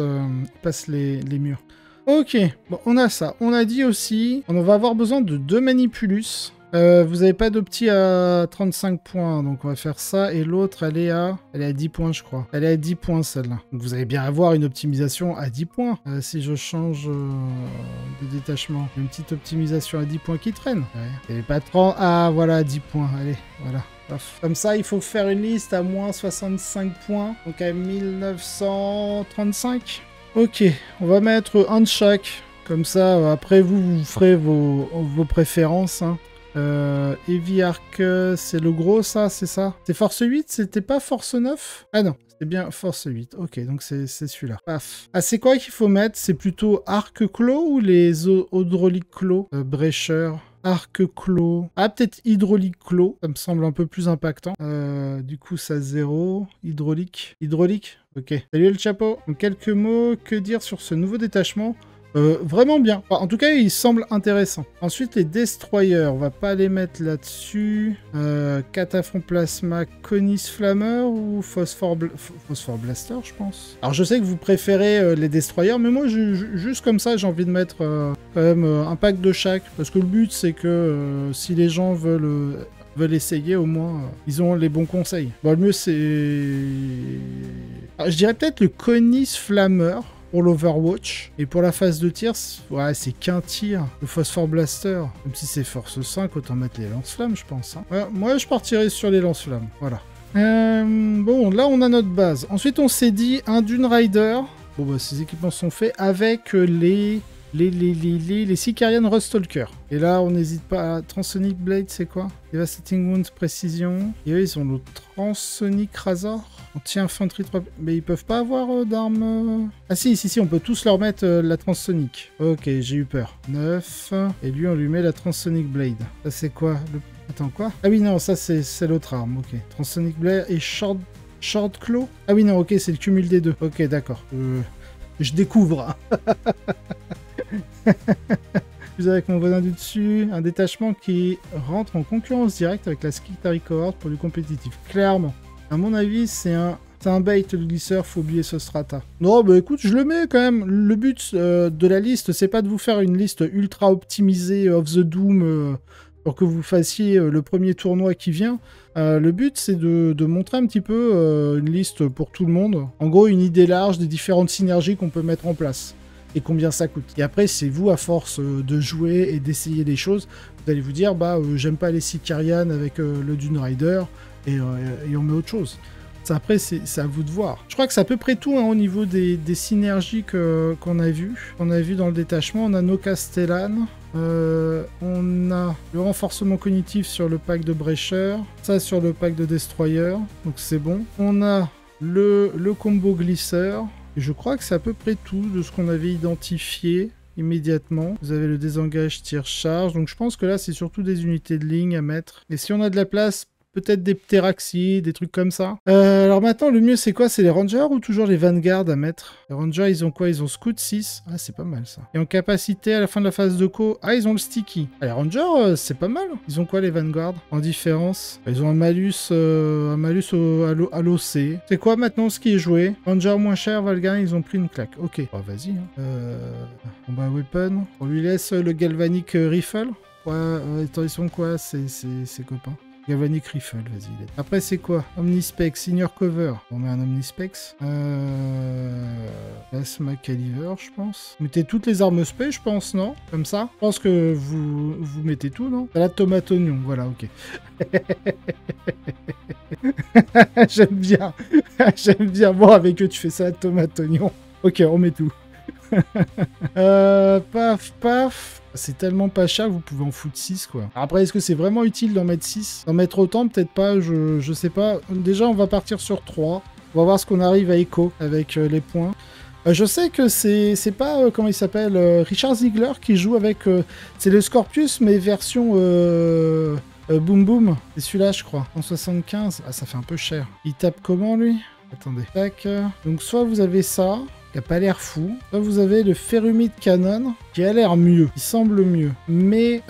les murs. Ok, bon, on a ça. On a dit aussi, on va avoir besoin de 2 Manipulus. Vous n'avez pas d'opti à 35 points, donc on va faire ça. Et l'autre, elle est à 10 points, je crois. Elle est à 10 points, celle-là. Donc vous allez bien avoir une optimisation à 10 points. Si je change de détachement, une petite optimisation à 10 points qui traîne. Ouais. Il n'y avait pas 30... Ah, voilà, 10 points. Allez, voilà. Paf. Comme ça, il faut faire une liste à moins 65 points. Donc à 1935. Ok, on va mettre un de chaque. Comme ça, après, vous ferez vos préférences. Hein. Heavy Arc, c'est le gros, ça, c'est ça? C'est Force 8, c'était pas Force 9? Ah non, c'est bien Force 8. Ok, donc c'est celui-là. Paf. Ah, c'est quoi qu'il faut mettre? C'est plutôt Arc Claw ou les Hydraulic Claw? Brécheur. Arc Claw. Ah, peut-être Hydraulic Claw. Ça me semble un peu plus impactant. Du coup, ça 0. Hydraulique. Hydraulique? Ok. Salut le chapeau. Donc, quelques mots. Que dire sur ce nouveau détachement? Vraiment bien. Enfin, en tout cas, il semble intéressant. Ensuite, les destroyers, on va pas les mettre là-dessus. Cataphront Plasma, Conis Flammer ou Phosphore Blaster, je pense. Alors, je sais que vous préférez les destroyers, mais moi, juste comme ça, j'ai envie de mettre quand même un pack de chaque. Parce que le but, c'est que si les gens veulent essayer, au moins, ils ont les bons conseils. Bon, le mieux, c'est... Alors, je dirais peut-être le Conis Flammer. Pour l'Overwatch. Et pour la phase de tir, ouais, c'est qu'un tir. Le Phosphore Blaster. Même si c'est Force 5, autant mettre les lance-flammes, je pense. Hein. Ouais, moi, je partirais sur les lance-flammes. Voilà. Bon, là, on a notre base. Ensuite, on s'est dit un Dune Rider. Bon, bah, ces équipements sont faits avec les Sicarian Ruststalker. Et là, on n'hésite pas à... Transonic Blade, c'est quoi? Devastating Wounds, précision. Et eux, ils ont le Transonic Razor. Anti-infanterie 3... Mais ils peuvent pas avoir d'armes... Ah si, on peut tous leur mettre la Transonic. Ok, j'ai eu peur. 9. Et lui, on lui met la Transonic Blade. Ça, c'est quoi? Attends, quoi? Ah oui, non, ça, c'est l'autre arme. Ok. Transonic Blade et Short Claw. Ah oui, non, ok, c'est le cumul des deux. Ok, d'accord. Je découvre. Plus avec mon voisin du dessus, un détachement qui rentre en concurrence directe avec la Skitari Cohort pour du compétitif. Clairement. À mon avis, c'est un bait le glisseur, faut oublier ce strata. Non, bah écoute, je le mets quand même. Le but de la liste, c'est pas de vous faire une liste ultra optimisée of the Doom pour que vous fassiez le premier tournoi qui vient. Le but, c'est de montrer un petit peu une liste pour tout le monde. En gros, une idée large des différentes synergies qu'on peut mettre en place. Et combien ça coûte. Et après, c'est vous, à force de jouer et d'essayer des choses, vous allez vous dire, bah, j'aime pas les Sicarian avec le Dune Rider, et on met autre chose. Ça, après, c'est à vous de voir. Je crois que c'est à peu près tout hein, au niveau des synergies qu'on a vues. On a vu dans le détachement, on a No Castellan, on a le renforcement cognitif sur le pack de Brécheur, ça sur le pack de Destroyer, donc c'est bon. On a le combo glisseur. Et je crois que c'est à peu près tout de ce qu'on avait identifié immédiatement. Vous avez le désengage, tir, charge. Donc je pense que là, c'est surtout des unités de ligne à mettre. Et si on a de la place, peut-être des ptéraxies, des trucs comme ça. Alors maintenant, le mieux, c'est quoi? C'est les Rangers ou toujours les Vanguard à mettre? Les Rangers, ils ont quoi? Ils ont Scout 6. Ah, c'est pas mal, ça. Et en capacité, à la fin de la phase de co... Ah, ils ont le Sticky. Ah, les Rangers, c'est pas mal. Ils ont quoi, les Vanguard? En différence? Ils ont un malus à l'OC. C'est quoi, maintenant, ce qui est joué? Ranger moins cher, Valgarin, ils ont pris une claque. Ok. Oh, vas-y. Hein. Combat Weapon. On lui laisse le Galvanic Rifle. Ouais, ils sont quoi, ses copains? Galvanic Rifle, vas-y. Après, c'est quoi? Omnispex, Senior Cover. On met un Omnispex. Plasma Caliver, je pense. Vous mettez toutes les armes spé, je pense, non? Comme ça? Je pense que vous mettez tout, non? La tomate oignon, voilà, ok. J'aime bien. J'aime bien. Bon, avec eux, tu fais ça, tomate oignon. Ok, on met tout. Paf. C'est tellement pas cher que vous pouvez en foutre 6, quoi. Après, est-ce que c'est vraiment utile d'en mettre 6? D'en mettre autant, peut-être pas, je sais pas. Déjà, on va partir sur 3. On va voir ce qu'on arrive à écho avec les points. Je sais que c'est pas, comment il s'appelle, Richard Ziegler qui joue avec... c'est le Scorpius, mais version... Boom Boom. C'est celui-là, je crois. En 75. Ah, ça fait un peu cher. Il tape comment, lui? Attendez. Tac. Donc, soit vous avez ça... qui a pas l'air fou. Là, vous avez le Ferrumide Cannon, qui a l'air mieux. Il semble mieux. Mais,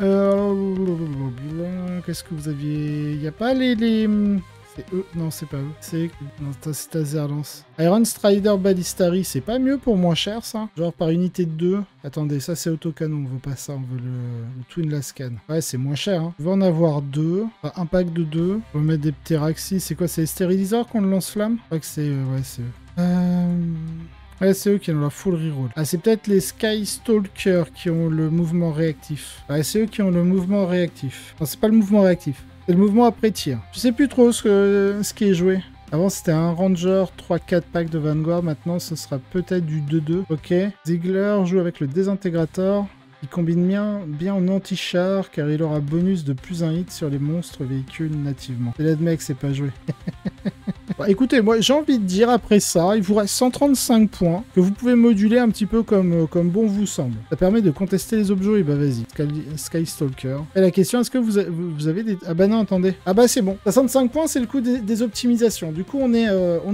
qu'est-ce que vous aviez... Il n'y a pas les... C'est eux. Non, c'est pas eux. C'est Azerlance. Iron Strider Ballistary, c'est pas mieux pour moins cher, ça? Genre par unité de 2. Attendez, ça c'est autocanon. On veut pas ça. On veut le Twin Lascan. Ouais, c'est moins cher. Hein. On va en avoir 2. Enfin, un pack de 2. On va mettre des ptéraxies. C'est quoi? C'est les stériliseurs qu'on le lance-flamme? Je crois que c'est... ouais, c'est eux. Ouais, c'est eux qui ont la full reroll. Ah, c'est peut-être les Sky Stalker qui ont le mouvement réactif. Ouais, c'est eux qui ont le mouvement réactif. Non, c'est pas le mouvement réactif. C'est le mouvement après tir. Je sais plus trop ce qui est joué. Avant, c'était un Ranger, 3-4 packs de Vanguard. Maintenant, ce sera peut-être du 2-2. Ok. Ziegler joue avec le désintégrateur. Il combine bien en anti-char, car il aura bonus de plus 1 hit sur les monstres véhicules nativement. Et là, mec, c'est pas joué. Bah, écoutez, moi, j'ai envie de dire, après ça, il vous reste 135 points, que vous pouvez moduler un petit peu comme bon vous semble. Ça permet de contester les objets, et bah vas-y, Sky Stalker. Et la question, est-ce que vous avez des... Ah bah non, attendez. Ah bah c'est bon. 65 points, c'est le coût des optimisations. Du coup, on est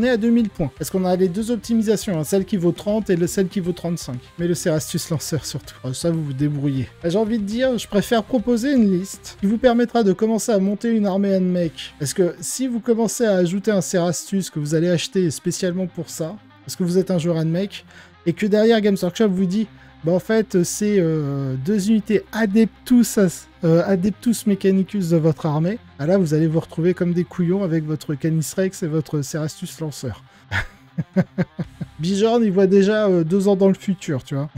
à 2000 points. Parce qu'on a les deux optimisations, hein, celle qui vaut 30 et celle qui vaut 35. Mais le Cerastus lanceur surtout. Ça, vous vous débrouillez. Bah, j'ai envie de dire, je préfère proposer une liste qui vous permettra de commencer à monter une armée handmake. Parce que si vous commencez à ajouter un Cerastus que vous allez acheter spécialement pour ça, parce que vous êtes un joueur handmake, et que derrière Games Workshop vous dit, bah en fait c'est 2 unités Adeptus Mechanicus de votre armée, bah là vous allez vous retrouver comme des couillons avec votre Canis Rex et votre Cerastus lanceur. Bjorn il voit déjà 2 ans dans le futur, tu vois.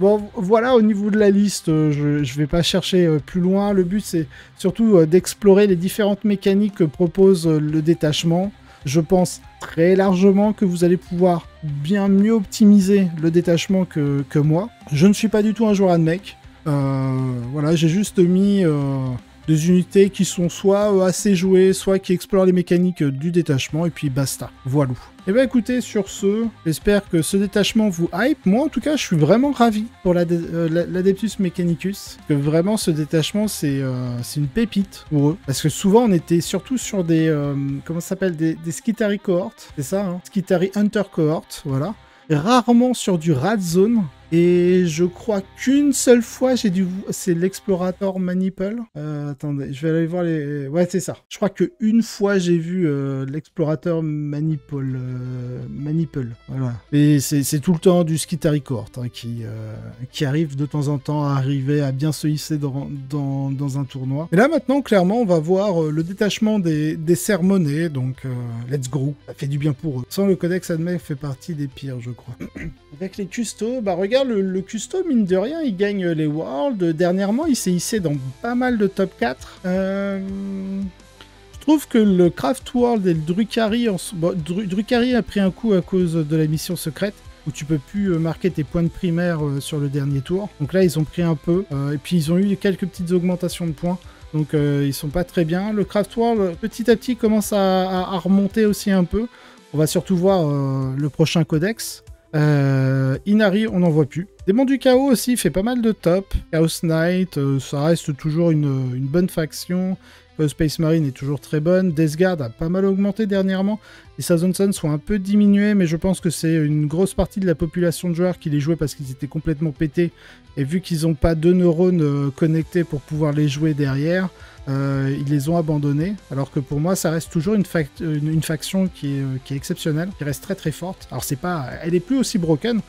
Bon, voilà, au niveau de la liste, je vais pas chercher plus loin. Le but, c'est surtout d'explorer les différentes mécaniques que propose le détachement. Je pense très largement que vous allez pouvoir bien mieux optimiser le détachement que moi. Je ne suis pas du tout un joueur handmake. Voilà, j'ai juste mis des unités qui sont soit assez jouées, soit qui explorent les mécaniques du détachement, et puis basta. Voilà. Et bah écoutez, sur ce, j'espère que ce détachement vous hype. Moi, en tout cas, je suis vraiment ravi pour l'Adeptus Mechanicus. Que vraiment, ce détachement, c'est une pépite pour eux. Parce que souvent, on était surtout sur des... comment ça s'appelle, des Skitari cohortes. C'est ça, hein, Skitari Hunter cohorte, voilà. Et rarement sur du Rat Zone. Et je crois qu'une seule fois, c'est l'explorateur Manipul. Attendez, je vais aller voir les... Ouais, c'est ça. Je crois qu'une fois, j'ai vu l'explorateur Manipul. Voilà. Et c'est tout le temps du Skitari Cohort hein, qui arrive de temps en temps à arriver à bien se hisser dans un tournoi. Et là, maintenant, clairement, on va voir le détachement des sermonés. Donc, let's go. Ça fait du bien pour eux. Sans le codex admet fait partie des pires, je crois. Avec les custos, bah regarde, le custo, mine de rien, il gagne les Worlds. Dernièrement, il s'est hissé dans pas mal de top 4. Je trouve que le Craft World et le Drukhari... Drukhari a pris un coup à cause de la mission secrète, où tu peux plus marquer tes points de primaire sur le dernier tour. Donc là, ils ont pris un peu. Et puis, ils ont eu quelques petites augmentations de points. Donc, ils sont pas très bien. Le Craft World, petit à petit, commence à remonter aussi un peu. On va surtout voir le prochain codex. Inari, on n'en voit plus. Démon du Chaos aussi fait pas mal de top. Chaos Knight, ça reste toujours une bonne faction. Space Marine est toujours très bonne. Death Guard a pas mal augmenté dernièrement. Les Thousand Suns sont un peu diminués, mais je pense que c'est une grosse partie de la population de joueurs qui les jouaient parce qu'ils étaient complètement pétés. Et vu qu'ils n'ont pas 2 neurones connectés pour pouvoir les jouer derrière, ils les ont abandonnés. Alors que pour moi, ça reste toujours une faction qui est exceptionnelle, qui reste très très forte. Alors elle est plus aussi broken,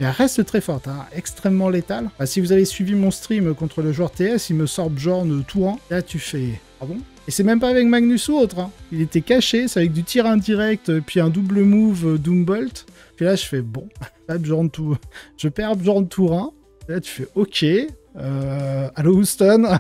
mais elle reste très forte, hein, extrêmement létale. Bah, si vous avez suivi mon stream contre le joueur TS, il me sort Bjorn Touran. Là, tu fais... Ah bon? Et c'est même pas avec Magnus ou autre. Hein. Il était caché, c'est avec du tir indirect, puis un double move Doombolt. Puis là, je fais bon. Là, je perds Bjorn Touran. Là, tu fais OK. Allo Houston,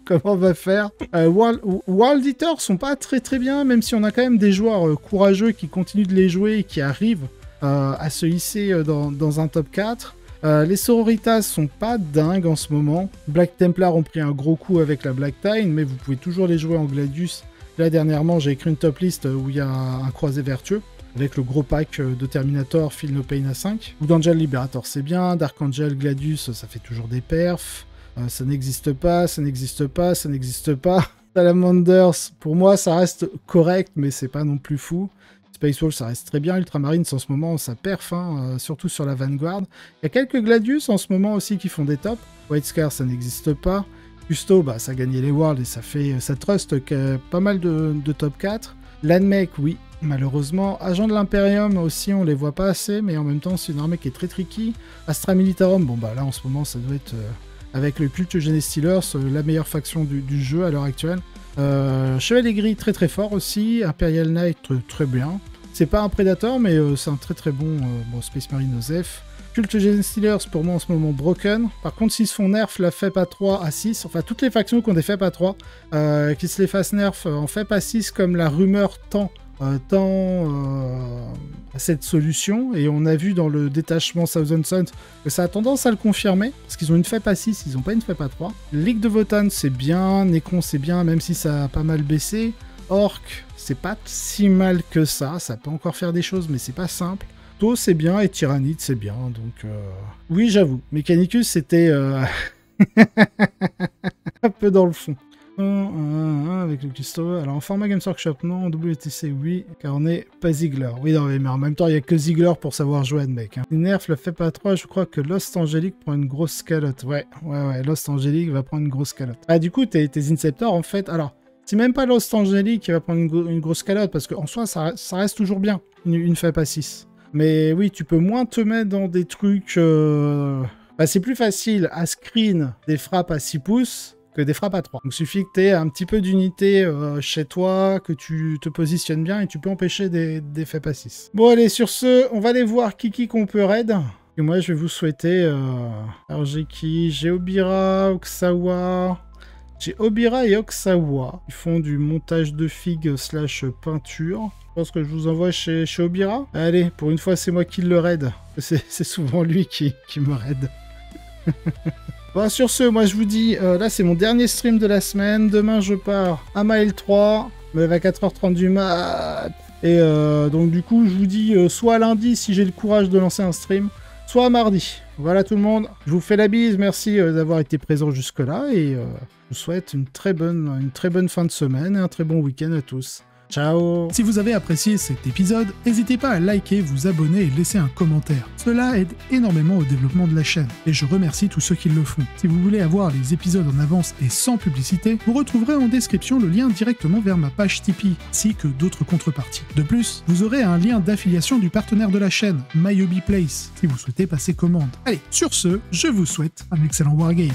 comment on va faire? World Eaters sont pas très très bien, même si on a quand même des joueurs courageux qui continuent de les jouer et qui arrivent à se hisser dans un top 4. Les Sororitas sont pas dingues en ce moment. Black Templar ont pris un gros coup avec la Black Tide, mais vous pouvez toujours les jouer en Gladius. Là, dernièrement, j'ai écrit une top list où il y a un croisé vertueux, avec le gros pack de Terminator, Feel No Pain à 5. Ou d'Angel Liberator, c'est bien. Dark Angel, Gladius, ça fait toujours des perfs. Ça n'existe pas, ça n'existe pas, ça n'existe pas. Salamanders, pour moi, ça reste correct, mais c'est pas non plus fou. Space Wolf, ça reste très bien. Ultramarines, en ce moment, ça perf, hein, surtout sur la Vanguard. Il y a quelques Gladius en ce moment aussi qui font des tops. White Scar, ça n'existe pas. Custo, bah, ça a gagné les Worlds et ça trust pas mal de top 4. Landmec, oui, malheureusement. Agent de l'Imperium aussi, on les voit pas assez, mais en même temps, c'est une armée qui est très tricky. Astra Militarum, bon, bah là, en ce moment, ça doit être, avec le culte Genestealers, la meilleure faction du jeu à l'heure actuelle. Chevalier Gris, très très fort aussi. Imperial Knight, très bien. C'est pas un Predator, mais c'est un très très bon, Space Marine Osef. Cult Gen Stealers, pour moi en ce moment broken. Par contre, s'ils se font nerf la FEP à 3 à 6, enfin toutes les factions qui ont des FEP à 3, qui se les fassent nerf en FEP à 6, comme la rumeur tend à cette solution, et on a vu dans le détachement Thousand Suns que ça a tendance à le confirmer, parce qu'ils ont une FEP à 6, ils n'ont pas une FEP à 3. Ligue de Votann, c'est bien, Necron, c'est bien, même si ça a pas mal baissé. Orc, c'est pas si mal que ça peut encore faire des choses, mais c'est pas simple. Tau, c'est bien, et Tyrannide, c'est bien, donc... Oui, j'avoue, Mechanicus, c'était... un peu dans le fond. Avec le Custo. Alors, en format Games Workshop, non. En WTC, oui, car on n'est pas Ziegler. Oui, non, mais en même temps, il n'y a que Ziegler pour savoir jouer à mec. Hein. Nerf le fait pas 3, je crois que Lost Angelic prend une grosse calotte. Ouais, Lost Angelic va prendre une grosse calotte. Ah, du coup, tes Inceptors, en fait... Alors, c'est même pas Lost Angelic qui va prendre une grosse calotte, parce qu'en soi, ça reste toujours bien, une FEP à 6. Mais oui, tu peux moins te mettre dans des trucs... c'est plus facile à screen des frappes à 6 pouces que des frappes à 3. Donc il suffit que tu aies un petit peu d'unité chez toi, que tu te positionnes bien et tu peux empêcher des FEP à 6. Bon allez, sur ce, on va aller voir qui qu'on peut raid. Et moi je vais vous souhaiter... Alors j'ai qui? J'ai Obira, Oxawa... J'ai Obira et Oxawa. Ils font du montage de figues / peinture. Je pense que je vous envoie chez Obira. Allez, pour une fois, c'est moi qui le raid. C'est souvent lui qui me raid. Bon, sur ce, moi je vous dis, là c'est mon dernier stream de la semaine. Demain je pars à Mile 3, me lève à 4h30 du mat. Et donc du coup, je vous dis soit lundi si j'ai le courage de lancer un stream, soit mardi. Voilà tout le monde, je vous fais la bise, merci d'avoir été présent jusque-là et je vous souhaite une très bonne fin de semaine et un très bon week-end à tous. Ciao. Si vous avez apprécié cet épisode, n'hésitez pas à liker, vous abonner et laisser un commentaire. Cela aide énormément au développement de la chaîne, et je remercie tous ceux qui le font. Si vous voulez avoir les épisodes en avance et sans publicité, vous retrouverez en description le lien directement vers ma page Tipeee, ainsi que d'autres contreparties. De plus, vous aurez un lien d'affiliation du partenaire de la chaîne, MyHobbyPlace, si vous souhaitez passer commande. Allez, sur ce, je vous souhaite un excellent wargame.